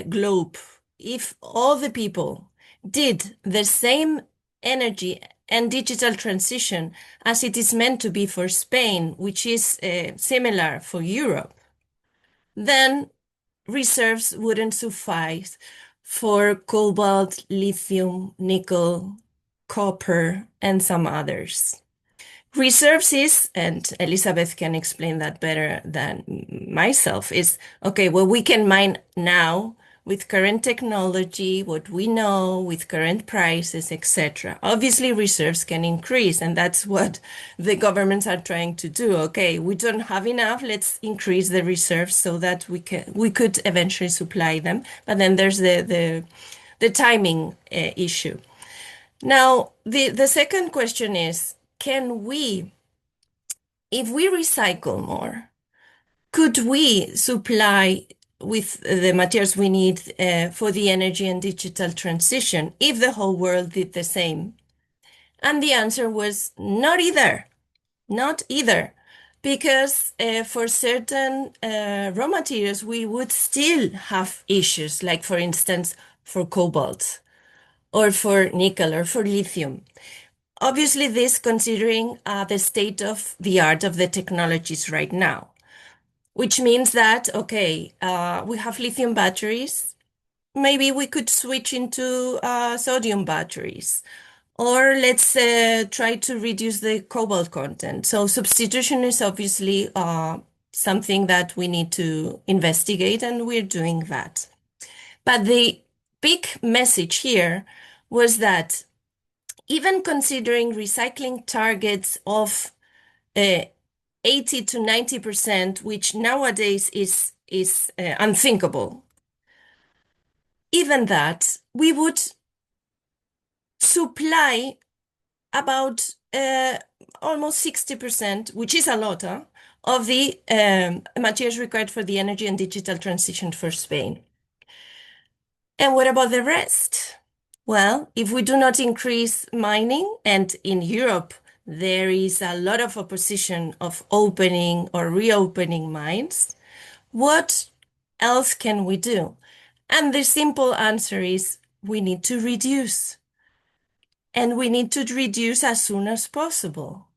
globe, if all the people did the same energy and digital transition as it is meant to be for Spain, which is similar for Europe, then reserves wouldn't suffice for cobalt, lithium, nickel, copper, and some others. Reserves is, and Elizabeth can explain that better than myself, is okay, well, we can mine now with current technology, what we know, with current prices, etc. Obviously, reserves can increase, and that's what the governments are trying to do. Okay, we don't have enough, let's increase the reserves so that we could eventually supply them. But then there's the timing issue. Now, the second question is, can we, if we recycle more, could we supply with the materials we need for the energy and digital transition if the whole world did the same? And the answer was not either, not either, because for certain raw materials, we would still have issues, like for instance, for cobalt or for nickel or for lithium. Obviously, this considering the state of the art of the technologies right now, which means that, okay, we have lithium batteries. Maybe we could switch into sodium batteries, or let's try to reduce the cobalt content. So substitution is obviously something that we need to investigate, and we're doing that. But the big message here was that even considering recycling targets of 80 to 90%, which nowadays is unthinkable, even that, we would supply about almost 60%, which is a lot, of the materials required for the energy and digital transition for Spain. And what about the rest? Well, if we do not increase mining, and in Europe, there is a lot of opposition of opening or reopening mines. What else can we do? And the simple answer is we need to reduce. And we need to reduce as soon as possible.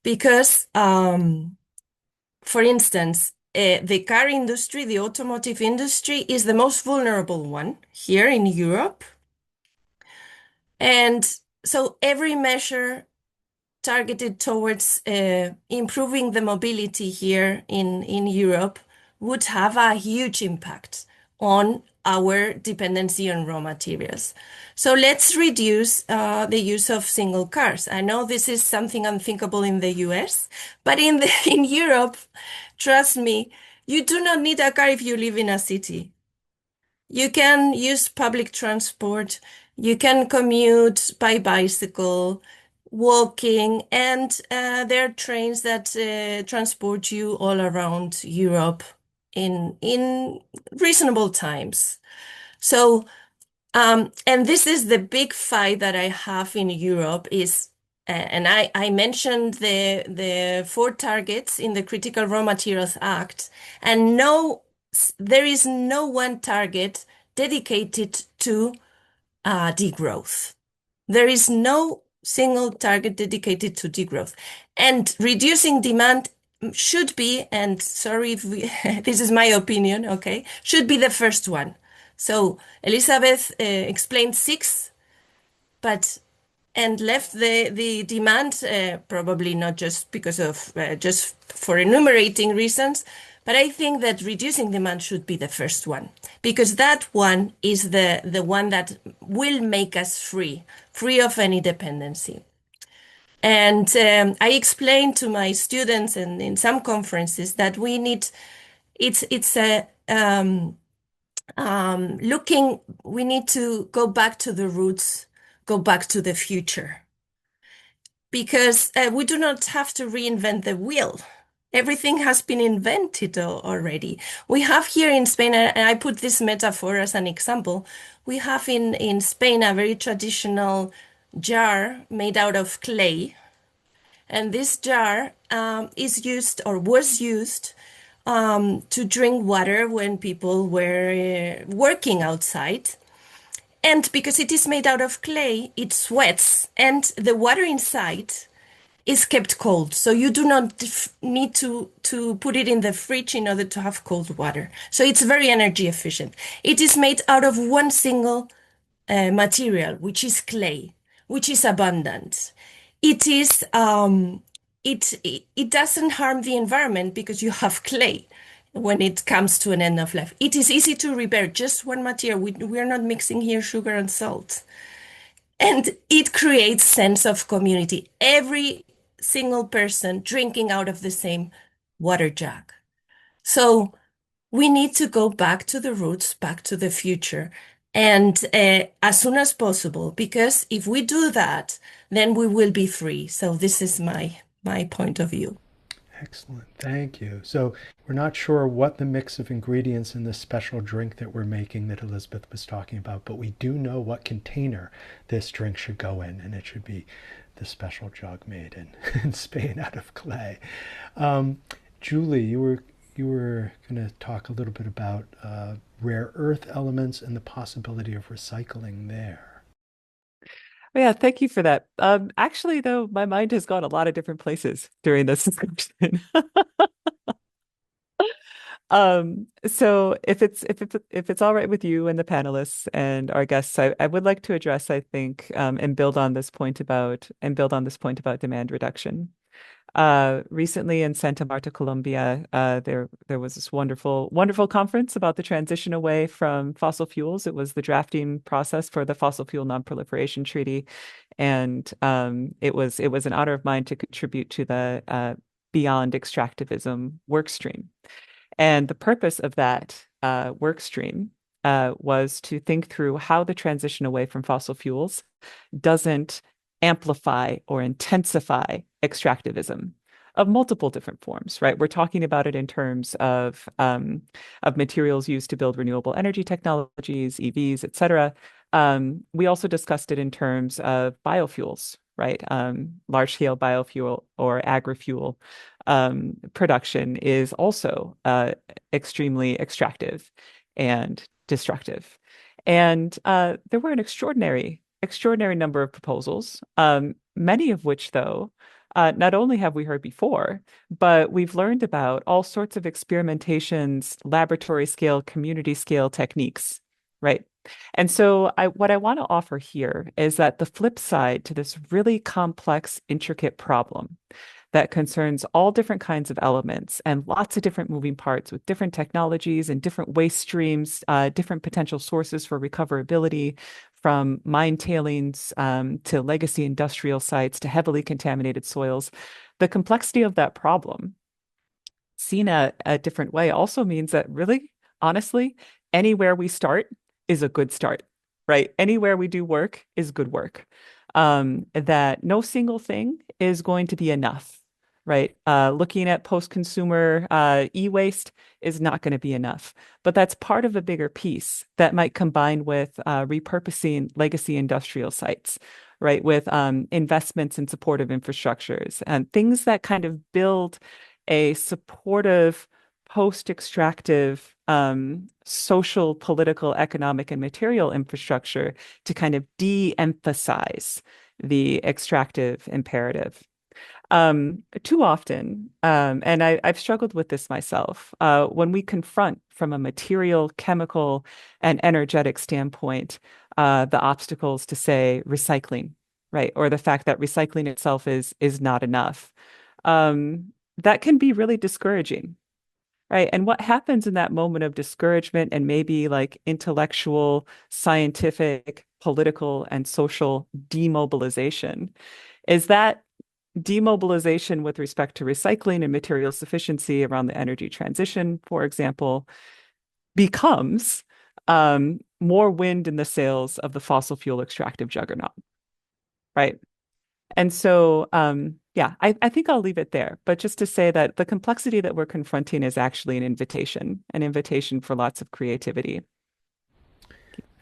Because, for instance, the car industry, the automotive industry, is the most vulnerable one here in Europe. And so every measure targeted towards improving the mobility here in Europe would have a huge impact on our dependency on raw materials. So let's reduce the use of single cars. I know this is something unthinkable in the US, but in Europe, trust me, you do not need a car if you live in a city. You can use public transport, you can commute by bicycle, walking, and there are trains that transport you all around Europe in reasonable times. So, and this is the big fight that I have in Europe is, and I mentioned the 4 targets in the Critical Raw Materials Act, and no, there is no one target dedicated to degrowth. There is no single target dedicated to degrowth. And reducing demand should be, and sorry if this is my opinion, okay, should be the first one. So Elizabeth explained 6, but and left the demand, probably not just because of just for enumerating reasons, but I think that reducing demand should be the first one, because that one is the one that will make us free of any dependency. And I explained to my students and in some conferences that we need, it's a we need to go back to the roots, go back to the future, because we do not have to reinvent the wheel. Everything has been invented already. We have here in Spain, and I put this metaphor as an example, we have in Spain a very traditional jar made out of clay. And this jar is used or was used to drink water when people were working outside. And because it is made out of clay, it sweats, and the water inside is kept cold. So you do not need to put it in the fridge in order to have cold water. So it's very energy efficient. It is made out of one single material, which is clay, which is abundant. It is it doesn't harm the environment because you have clay when it comes to an end of life. It is easy to repair, just one material. We are not mixing here sugar and salt. And it creates sense of community. Every single person drinking out of the same water jug. So we need to go back to the roots, back to the future, and as soon as possible, because if we do that, then we will be free. So this is my point of view. Excellent. Thank you. So we're not sure what the mix of ingredients in this special drink that we're making that Elizabeth was talking about, but we do know what container this drink should go in, and it should be the special jug made in Spain out of clay. Julie, you were going to talk a little bit about rare earth elements and the possibility of recycling there. Yeah, thank you for that. Actually, though, my mind has gone a lot of different places during this discussion. So if it's all right with you and the panelists and our guests, I would like to address, I think, and build on this point about demand reduction. Recently in Santa Marta, Colombia, there was this wonderful conference about the transition away from fossil fuels. It was the drafting process for the Fossil Fuel Non-Proliferation Treaty, and it was an honor of mine to contribute to the Beyond Extractivism work stream. And the purpose of that work stream was to think through how the transition away from fossil fuels doesn't amplify or intensify extractivism of multiple different forms, right? We're talking about it in terms of materials used to build renewable energy technologies, EVs, et cetera. We also discussed it in terms of biofuels, right? Large-scale biofuel or agri-fuel production is also extremely extractive and destructive. And there were an extraordinary number of proposals, many of which, though, not only have we heard before, but we've learned about all sorts of experimentations, laboratory scale, community scale techniques, right? And so what I want to offer here is that the flip side to this really complex, intricate problem that concerns all different kinds of elements and lots of different moving parts with different technologies and different waste streams, different potential sources for recoverability, from mine tailings to legacy industrial sites to heavily contaminated soils. The complexity of that problem, seen a different way, also means that really, honestly, anywhere we start is a good start, right? Anywhere we do work is good work. That no single thing is going to be enough, right? Looking at post-consumer e-waste is not going to be enough, but that's part of a bigger piece that might combine with repurposing legacy industrial sites, right? With investments in supportive infrastructures and things that kind of build a supportive post-extractive social, political, economic, and material infrastructure to kind of de-emphasize the extractive imperative. Too often, and I've struggled with this myself, when we confront from a material, chemical, and energetic standpoint, the obstacles to, say, recycling, right? Or the fact that recycling itself is not enough. That can be really discouraging, right? And what happens in that moment of discouragement and maybe like intellectual, scientific, political, and social demobilization is that demobilization with respect to recycling and material sufficiency around the energy transition, for example, becomes more wind in the sails of the fossil fuel extractive juggernaut, right? And so, yeah, I think I'll leave it there. But just to say that the complexity that we're confronting is actually an invitation for lots of creativity.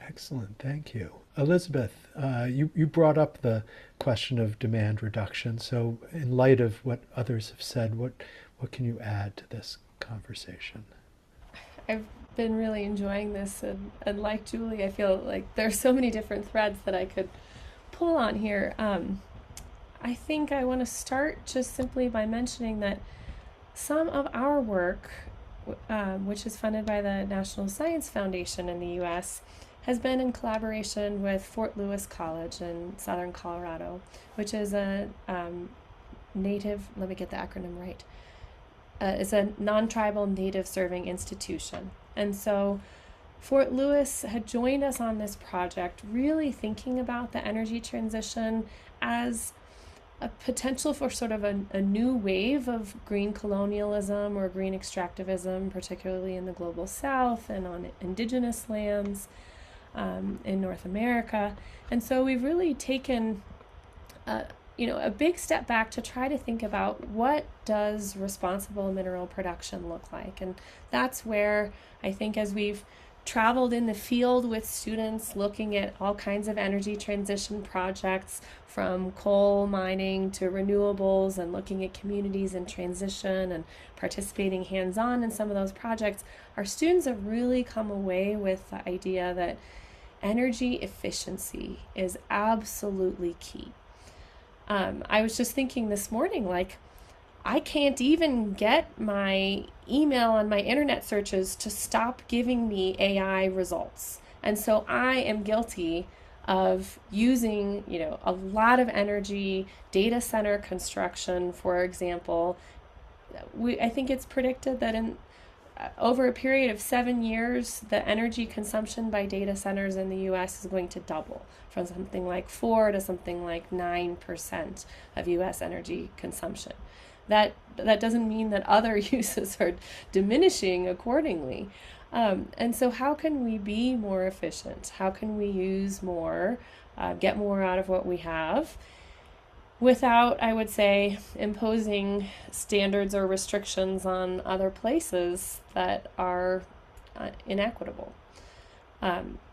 Excellent, thank you. Elizabeth, you brought up the question of demand reduction. So in light of what others have said, what can you add to this conversation? I've been really enjoying this, and like Julie, I feel like there's so many different threads that I could pull on here. I think I want to start just simply by mentioning that some of our work, which is funded by the National Science Foundation in the US, has been in collaboration with Fort Lewis College in southern Colorado, which is a native, let me get the acronym right, it's a non-tribal native serving institution. And so Fort Lewis had joined us on this project, really thinking about the energy transition as a potential for sort of a new wave of green colonialism or green extractivism, particularly in the global south and on indigenous lands in North America. And so we've really taken a big step back to try to think about what does responsible mineral production look like. And that's where I think, as we've traveled in the field with students looking at all kinds of energy transition projects, from coal mining to renewables, and looking at communities in transition and participating hands-on in some of those projects, our students have really come away with the idea that energy efficiency is absolutely key. I was just thinking this morning, like, I can't even get my email and my internet searches to stop giving me AI results. And so I am guilty of using, a lot of energy, data center construction, for example. I think it's predicted that in over a period of 7 years, the energy consumption by data centers in the US is going to double, from something like 4 to something like 9% of US energy consumption. That doesn't mean that other uses are diminishing accordingly. And so how can we be more efficient? How can we use more, get more out of what we have, without, I would say, imposing standards or restrictions on other places that are inequitable?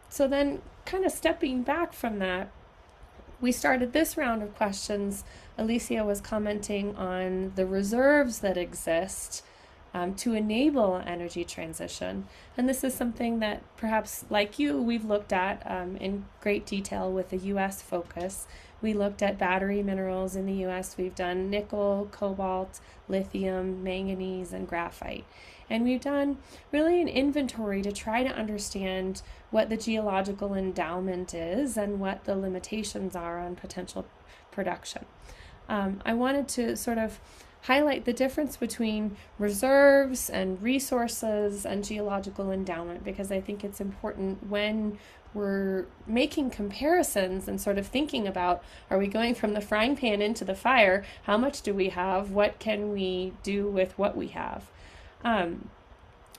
So then, kind of stepping back from that, we started this round of questions. Alicia was commenting on the reserves that exist to enable energy transition. And this is something that perhaps, like you, we've looked at in great detail with the US focus. We looked at battery minerals in the US. We've done nickel, cobalt, lithium, manganese, and graphite. And we've done really an inventory to try to understand what the geological endowment is and what the limitations are on potential production. I wanted to sort of highlight the difference between reserves and resources and geological endowment, because I think it's important when we're making comparisons and sort of thinking about, are we going from the frying pan into the fire? How much do we have? What can we do with what we have?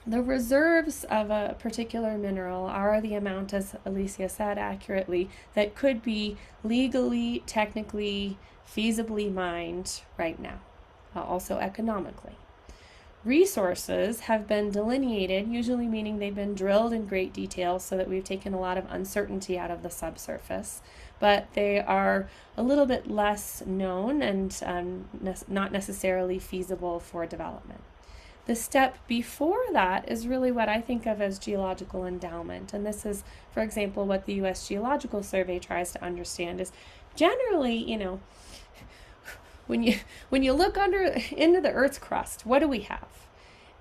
The reserves of a particular mineral are the amount, as Alicia said accurately, that could be legally, technically, feasibly mined right now, also economically. Resources have been delineated, usually meaning they've been drilled in great detail so that we've taken a lot of uncertainty out of the subsurface, but they are a little bit less known and not necessarily feasible for development. The step before that is really what I think of as geological endowment. And this is, for example, what the U.S. Geological Survey tries to understand is generally, when you look into the Earth's crust, what do we have?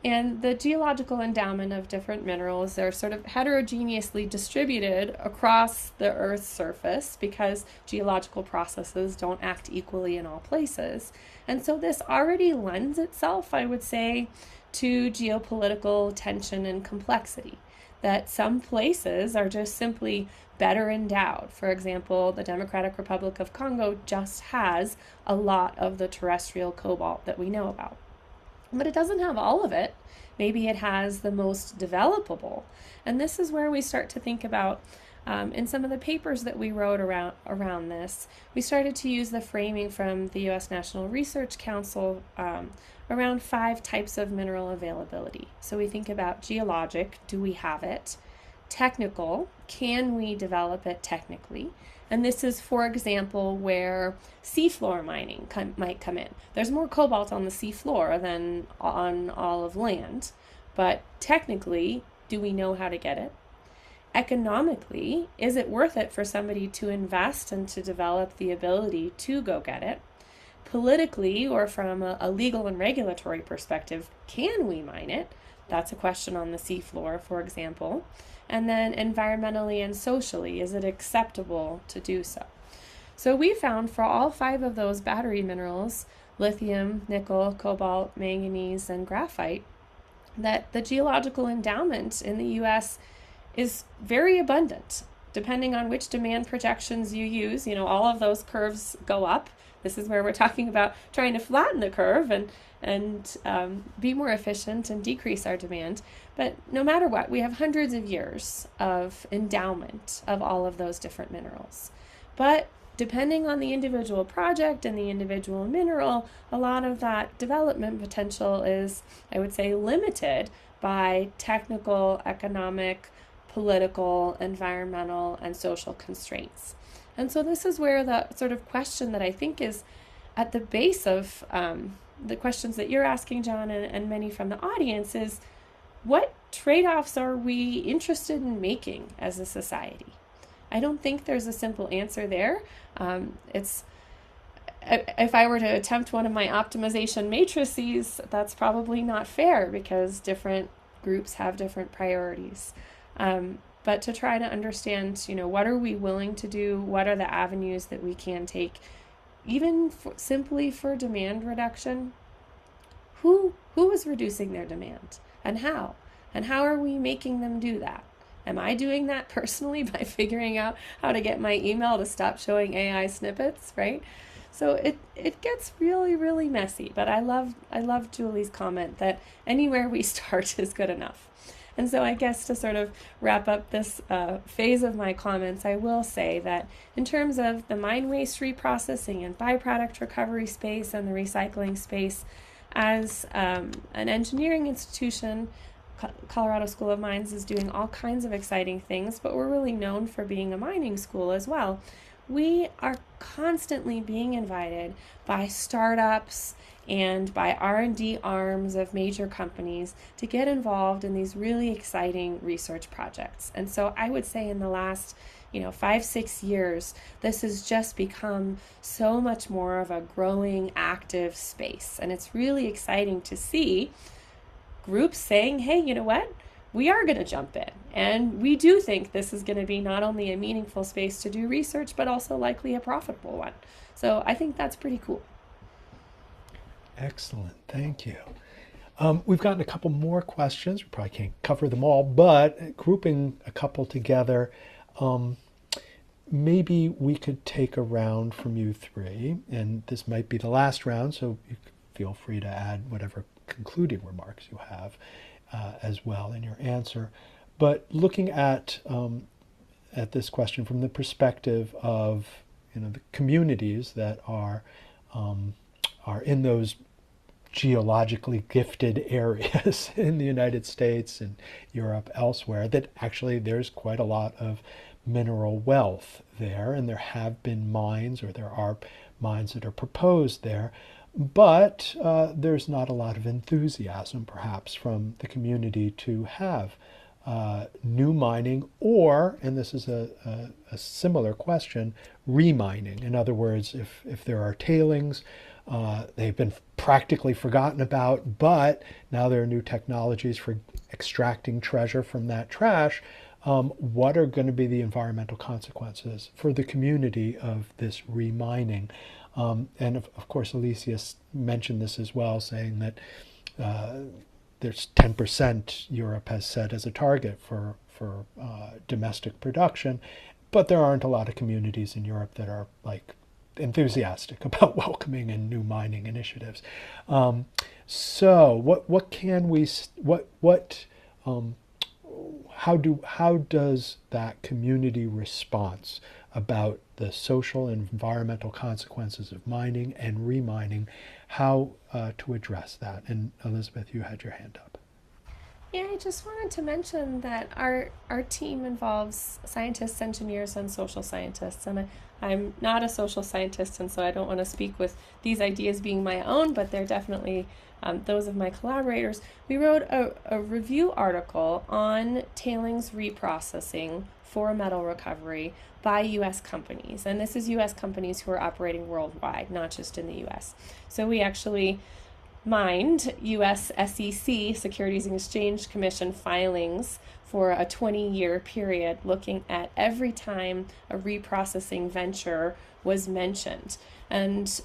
And the geological endowment of different minerals are sort of heterogeneously distributed across the Earth's surface because geological processes don't act equally in all places. And so this already lends itself, I would say, to geopolitical tension and complexity, that some places are just simply better endowed. For example, the Democratic Republic of Congo just has a lot of the terrestrial cobalt that we know about. But it doesn't have all of it. Maybe it has the most developable. And this is where we start to think about, in some of the papers that we wrote around this, we started to use the framing from the U.S. National Research Council around 5 types of mineral availability. So we think about geologic, do we have it? Technical, can we develop it technically? And this is, for example, where seafloor mining might come in. There's more cobalt on the seafloor than on all of land, but technically, do we know how to get it? Economically, is it worth it for somebody to invest and to develop the ability to go get it? Politically, or from a legal and regulatory perspective, can we mine it? That's a question on the seafloor, for example. And then environmentally and socially, is it acceptable to do so? So we found for all 5 of those battery minerals, lithium, nickel, cobalt, manganese, and graphite, that the geological endowment in the U.S. is very abundant. Depending on which demand projections you use, all of those curves go up. This is where we're talking about trying to flatten the curve and be more efficient and decrease our demand. But no matter what, we have hundreds of years of endowment of all of those different minerals. But depending on the individual project and the individual mineral, a lot of that development potential is, I would say, limited by technical, economic, political, environmental, and social constraints. And so this is where the sort of question that I think is at the base of the questions that you're asking, John, and many from the audience is, what trade-offs are we interested in making as a society? I don't think there's a simple answer there. If I were to attempt one of my optimization matrices, that's probably not fair because different groups have different priorities. But to try to understand, what are we willing to do? What are the avenues that we can take, even simply for demand reduction? Who is reducing their demand and how? And how are we making them do that? Am I doing that personally by figuring out how to get my email to stop showing AI snippets, right? So it gets really, really messy, but I love Julie's comment that anywhere we start is good enough. And so I guess to sort of wrap up this phase of my comments, I will say that in terms of the mine waste reprocessing and byproduct recovery space and the recycling space, as an engineering institution, Colorado School of Mines is doing all kinds of exciting things, but we're really known for being a mining school as well. we are constantly being invited by startups and by R&D arms of major companies to get involved in these really exciting research projects. And so I would say in the last 5-6 years, this has just become so much more of a growing, active space. And it's really exciting to see groups saying, hey, you know what? We are going to jump in. And we do think this is going to be not only a meaningful space to do research, but also likely a profitable one. So I think that's pretty cool. Excellent. Thank you. We've gotten a couple more questions. We probably can't cover them all, but grouping a couple together, maybe we could take a round from you three, and this might be the last round, so you feel free to add whatever concluding remarks you have as well in your answer. But looking at this question from the perspective of the communities that are in those geologically gifted areas in the United States and Europe, elsewhere, that actually there's quite a lot of mineral wealth there, and there have been mines, or there are mines that are proposed there, but there's not a lot of enthusiasm perhaps from the community to have new mining, or, and this is a similar question, remining. In other words, if there are tailings, they've been practically forgotten about, but now there are new technologies for extracting treasure from that trash. What are going to be the environmental consequences for the community of this remining? And of course, Alicia mentioned this as well, saying that there's 10% Europe has set as a target for domestic production, but there aren't a lot of communities in Europe that are enthusiastic about welcoming in new mining initiatives. So what can we how does that community response about the social and environmental consequences of mining and remining, how to address that? And Elizabeth, you had your hand up. Yeah, I just wanted to mention that our team involves scientists, engineers, and social scientists. And I'm not a social scientist, and so I don't want to speak with these ideas being my own, but they're definitely those of my collaborators. We wrote a review article on tailings reprocessing for metal recovery by U.S. companies. And this is U.S. companies who are operating worldwide, not just in the U.S. So we actually mined U.S. SEC, Securities and Exchange Commission filings for a 20-year period, looking at every time a reprocessing venture was mentioned. And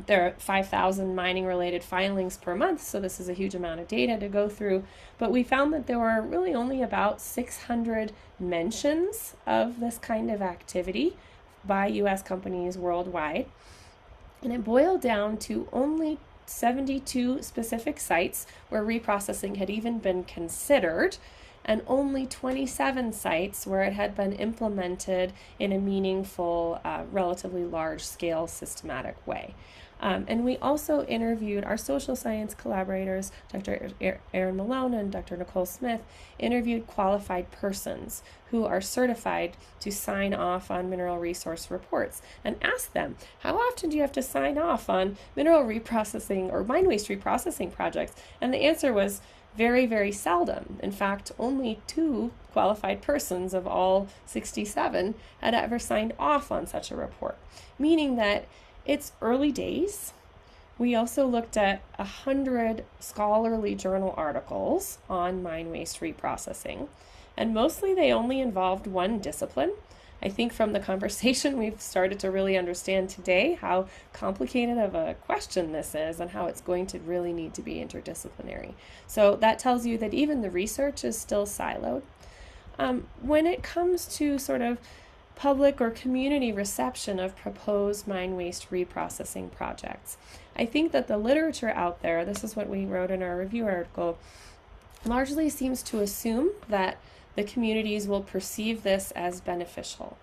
there are 5,000 mining-related filings per month, so this is a huge amount of data to go through. But we found that there were really only about 600 mentions of this kind of activity by U.S. companies worldwide. And it boiled down to only 72 specific sites where reprocessing had even been considered, and only 27 sites where it had been implemented in a meaningful, relatively large-scale, systematic way. And we also interviewed our social science collaborators, Dr. Aaron Malone and Dr. Nicole Smith, interviewed qualified persons who are certified to sign off on mineral resource reports, and asked them, how often do you have to sign off on mineral reprocessing or mine waste reprocessing projects? And the answer was very, very seldom. In fact, only 2 qualified persons of all 67 had ever signed off on such a report, meaning that it's early days. We also looked at 100 scholarly journal articles on mine waste reprocessing, and mostly they only involved one discipline. I think from the conversation we've started to really understand today how complicated of a question this is and how it's going to really need to be interdisciplinary. So that tells you that even the research is still siloed. When it comes to sort of public or community reception of proposed mine waste reprocessing projects, I think that the literature out there, this is what we wrote in our review article, largely seems to assume that the communities will perceive this as beneficial.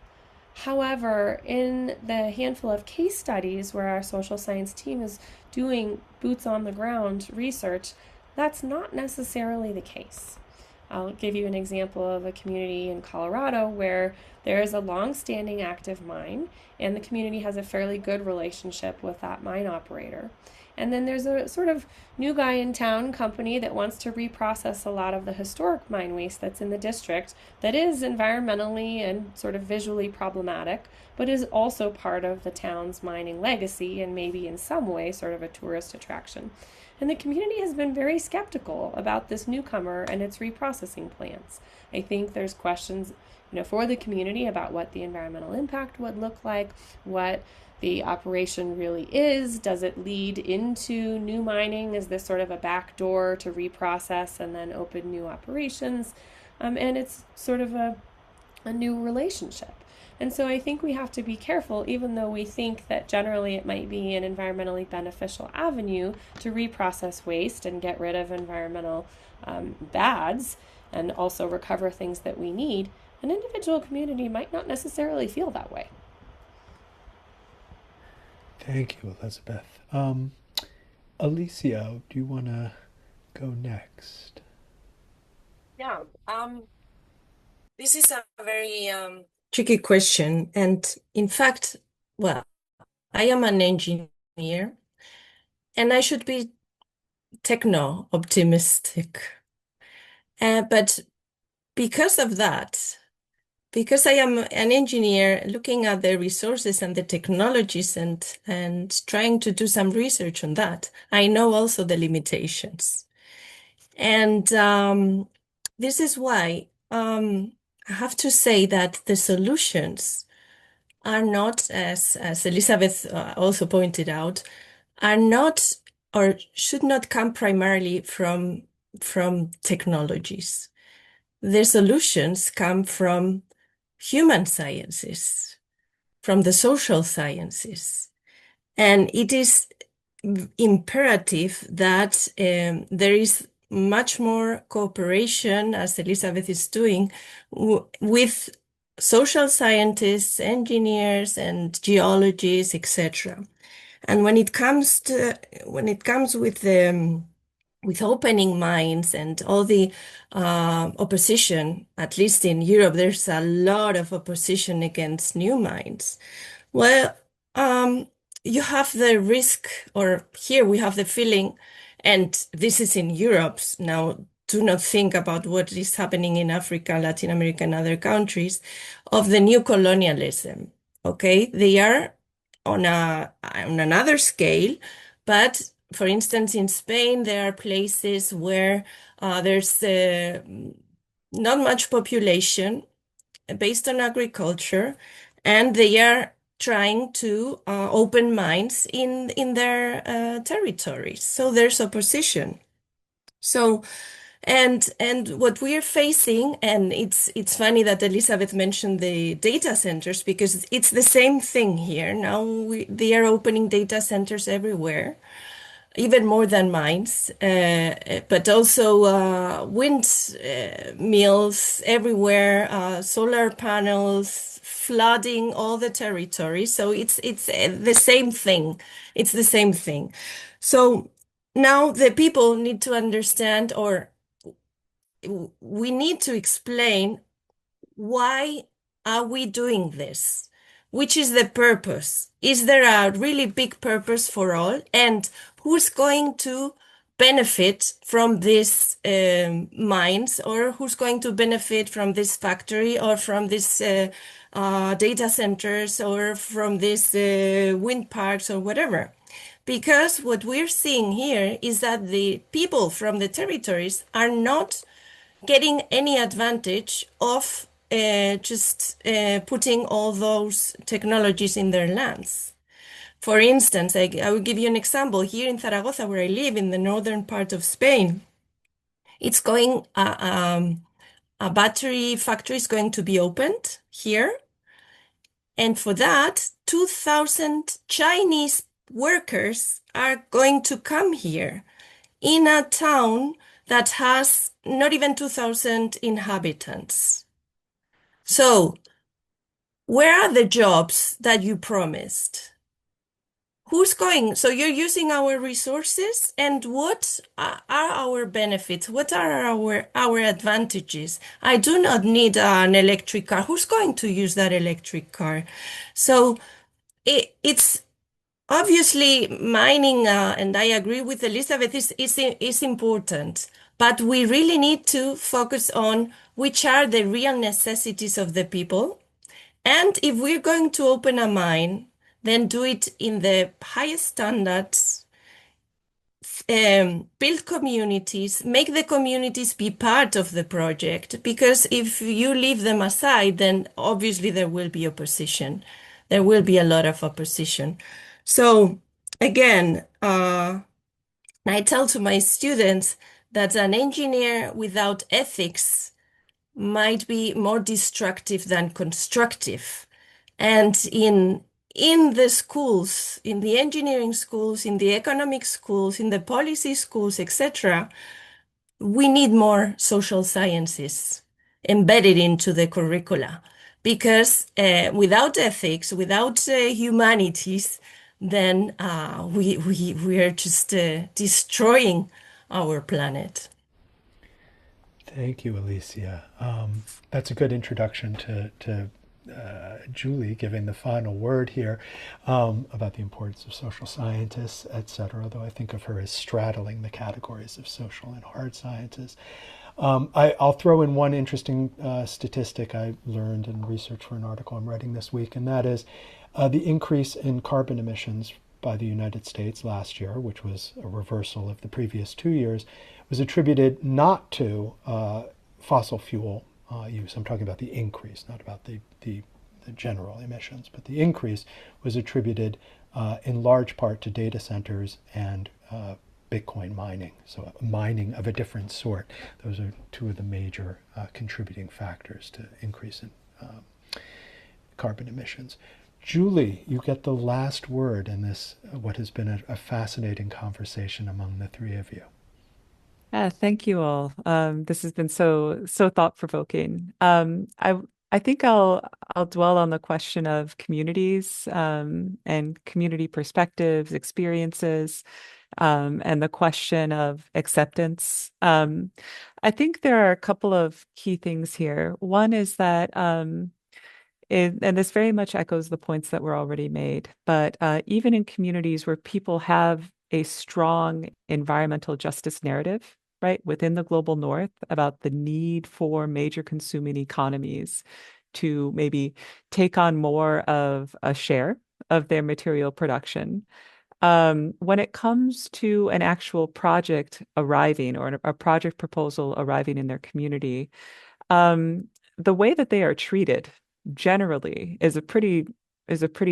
However, in the handful of case studies where our social science team is doing boots on the ground research, that's not necessarily the case. I'll give you an example of a community in Colorado where there is a long-standing active mine, and the community has a fairly good relationship with that mine operator. And then there's a sort of new guy in town company that wants to reprocess a lot of the historic mine waste that's in the district that is environmentally and sort of visually problematic, but is also part of the town's mining legacy and maybe in some way sort of a tourist attraction. And the community has been very skeptical about this newcomer and its reprocessing plans. I think there's questions, for the community about what the environmental impact would look like, what the operation really is. Does it lead into new mining? Is this sort of a back door to reprocess and then open new operations? And it's sort of a new relationship. And so I think we have to be careful, even though we think that generally it might be an environmentally beneficial avenue to reprocess waste and get rid of environmental bads and also recover things that we need. An individual community might not necessarily feel that way. Thank you, Elizabeth. Alicia, do you want to go next? Yeah, this is a very tricky question. And in fact, well, I am an engineer and I should be techno optimistic. But because of that, because I am an engineer looking at the resources and the technologies and trying to do some research on that, I know also the limitations. And this is why I have to say that the solutions are not, as Elizabeth also pointed out, are not or should not come primarily from technologies. The solutions come from human sciences, from the social sciences. And it is imperative that there is much more cooperation, as Elizabeth is doing, with social scientists, engineers, and geologists, etc. And when it comes with opening mines and all the opposition, at least in Europe, there's a lot of opposition against new mines. Well, you have the risk, or here we have the feeling, and this is in Europe now. Do not think about what is happening in Africa, Latin America, and other countries of the new colonialism. Okay, they are on another scale, but for instance, in Spain, there are places where there's not much population based on agriculture, and they are trying to open mines in their territories. So there's opposition. So, and what we are facing, and it's funny that Elizabeth mentioned the data centers because it's the same thing here. Now they are opening data centers everywhere, even more than mines, but also wind mills everywhere, solar panels, flooding all the territory. So it's the same thing. It's the same thing. So now the people need to understand, or we need to explain, why are we doing this? Which is the purpose? Is there a really big purpose for all? And who's going to benefit from these mines, or who's going to benefit from this factory, or from this data centers, or from these wind parks, or whatever? Because what we're seeing here is that the people from the territories are not getting any advantage of just putting all those technologies in their lands. For instance, I will give you an example. Here in Zaragoza, where I live, in the northern part of Spain, it's going, a battery factory is going to be opened here. And for that, 2,000 Chinese workers are going to come here in a town that has not even 2,000 inhabitants. So, where are the jobs that you promised? who's going? So you're using our resources, and what are our benefits? What are our advantages? I do not need an electric car. Who's going to use that electric car? So it's obviously mining, and I agree with Elizabeth, is important. But we really need to focus on which are the real necessities of the people. And if we're going to open a mine, then do it in the highest standards, build communities, make the communities be part of the project, because if you leave them aside, then obviously there will be opposition. There will be a lot of opposition. So again, I tell to my students that an engineer without ethics might be more destructive than constructive. And in the schools, in the engineering schools, in the economic schools, in the policy schools, etc., we need more social sciences embedded into the curricula, because without ethics, without humanities, then we are just destroying our planet. Thank you, Alicia. That's a good introduction to Julie giving the final word here about the importance of social scientists, etc., though I think of her as straddling the categories of social and hard sciences. I'll throw in one interesting statistic I learned in research for an article I'm writing this week, and that is the increase in carbon emissions by the United States last year, which was a reversal of the previous 2 years, was attributed not to fossil fuel use. I'm talking about the increase, not about the general emissions, but the increase was attributed in large part to data centers and Bitcoin mining, so mining of a different sort. Those are two of the major contributing factors to increase in carbon emissions. Julie, you get the last word in this, what has been a fascinating conversation among the three of you. Yeah, thank you all. This has been so thought-provoking. I think I'll dwell on the question of communities and community perspectives, experiences, and the question of acceptance. I think there are a couple of key things here. One is that, and this very much echoes the points that were already made, but even in communities where people have a strong environmental justice narrative, right, within the global north about the need for major consuming economies to maybe take on more of a share of their material production. When it comes to an actual project arriving or a project proposal arriving in their community, the way that they are treated generally is a pretty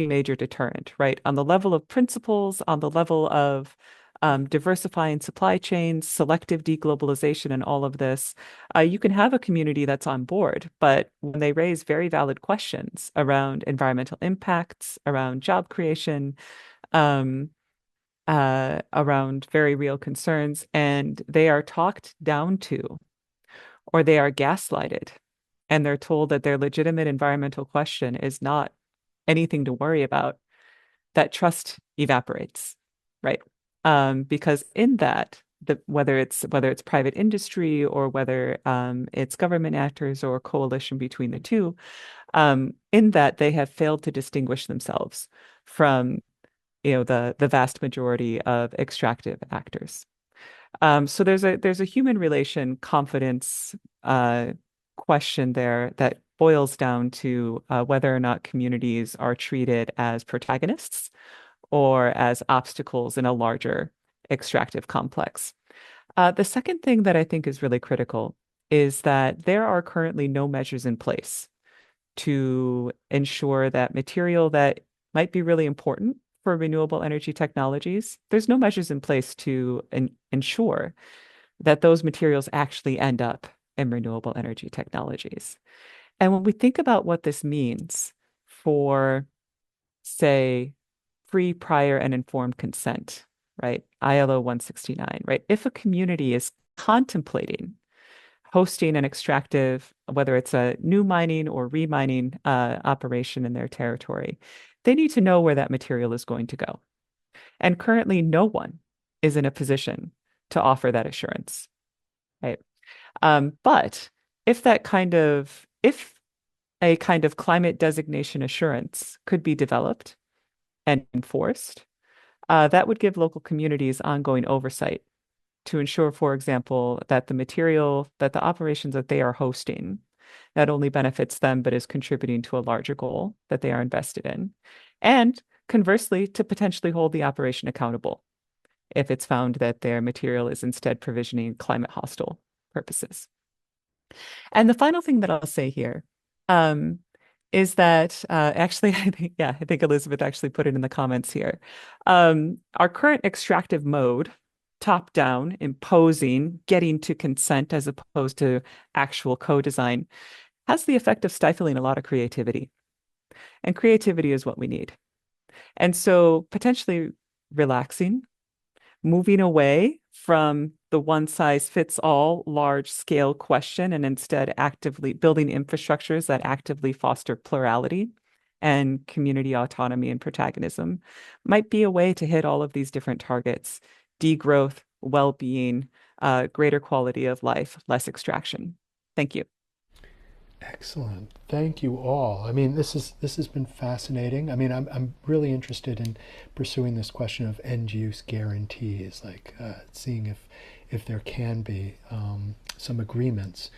major deterrent, right? On the level of principles, on the level of diversifying supply chains, selective deglobalization, and all of this, you can have a community that's on board, but when they raise very valid questions around environmental impacts, around job creation, around very real concerns, and they are talked down to, or they are gaslighted, and they're told that their legitimate environmental question is not anything to worry about, that trust evaporates, right? Because in that, whether it's private industry or whether it's government actors or coalition between the two, in that they have failed to distinguish themselves from the vast majority of extractive actors. So there's a human relation confidence question there that boils down to whether or not communities are treated as protagonists or as obstacles in a larger extractive complex. The second thing that I think is really critical is that there are currently no measures in place to ensure that material that might be really important for renewable energy technologies, there's no measures in place to ensure that those materials actually end up in renewable energy technologies. And when we think about what this means for, say, free, prior, and informed consent, right? ILO 169, right? If a community is contemplating hosting an extractive, whether it's a new mining or remining operation in their territory, they need to know where that material is going to go, And currently, no one is in a position to offer that assurance, right? But if a kind of climate designation assurance could be developed and enforced, that would give local communities ongoing oversight to ensure, for example, that the operations that they are hosting not only benefits them, but is contributing to a larger goal that they are invested in. And conversely, to potentially hold the operation accountable if it's found that their material is instead provisioning climate hostile purposes. And the final thing that I'll say here um, is that actually, I think Elizabeth actually put it in the comments here. Our current extractive mode, top down, imposing, getting to consent as opposed to actual co-design, has the effect of stifling a lot of creativity. And creativity is what we need. And so potentially relaxing, moving away from the one size fits all large scale question and instead actively building infrastructures that actively foster plurality and community autonomy and protagonism might be a way to hit all of these different targets: degrowth, well-being, greater quality of life, less extraction. Thank you. Excellent. Thank you all. I mean, this has been fascinating. I mean, I'm really interested in pursuing this question of end use guarantees, like seeing if there can be some agreements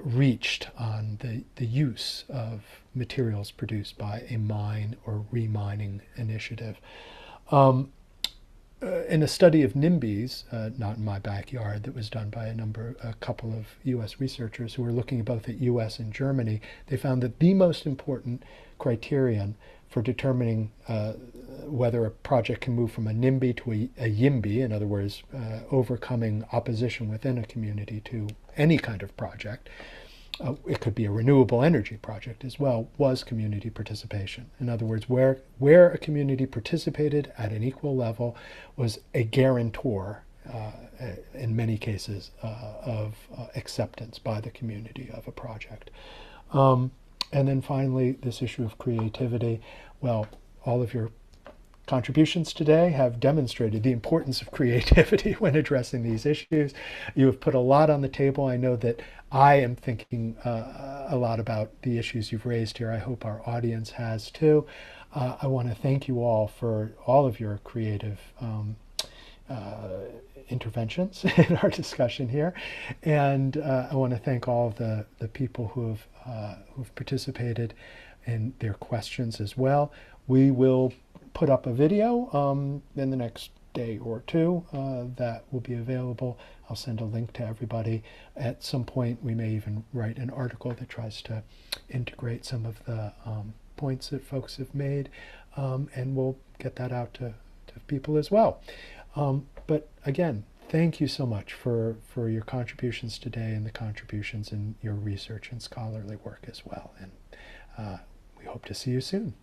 reached on the use of materials produced by a mine or remining initiative. In a study of NIMBYs, not in my backyard, that was done by a couple of U.S. researchers who were looking both at U.S. and Germany, they found that the most important criterion for determining whether a project can move from a NIMBY to a YIMBY, in other words, overcoming opposition within a community to any kind of project, it could be a renewable energy project as well, was community participation. In other words, where a community participated at an equal level was a guarantor, in many cases, of acceptance by the community of a project. And then finally, this issue of creativity. Well, all of your contributions today have demonstrated the importance of creativity when addressing these issues. You have put a lot on the table. I know that I am thinking a lot about the issues you've raised here. I hope our audience has too. I want to thank you all for all of your creative interventions in our discussion here. And I want to thank all of the people who've participated in their questions as well. We will put up a video in the next day or two that will be available. I'll send a link to everybody. At some point, we may even write an article that tries to integrate some of the points that folks have made, and we'll get that out to people as well. But again, thank you so much for your contributions today and the contributions in your research and scholarly work as well. And we hope to see you soon.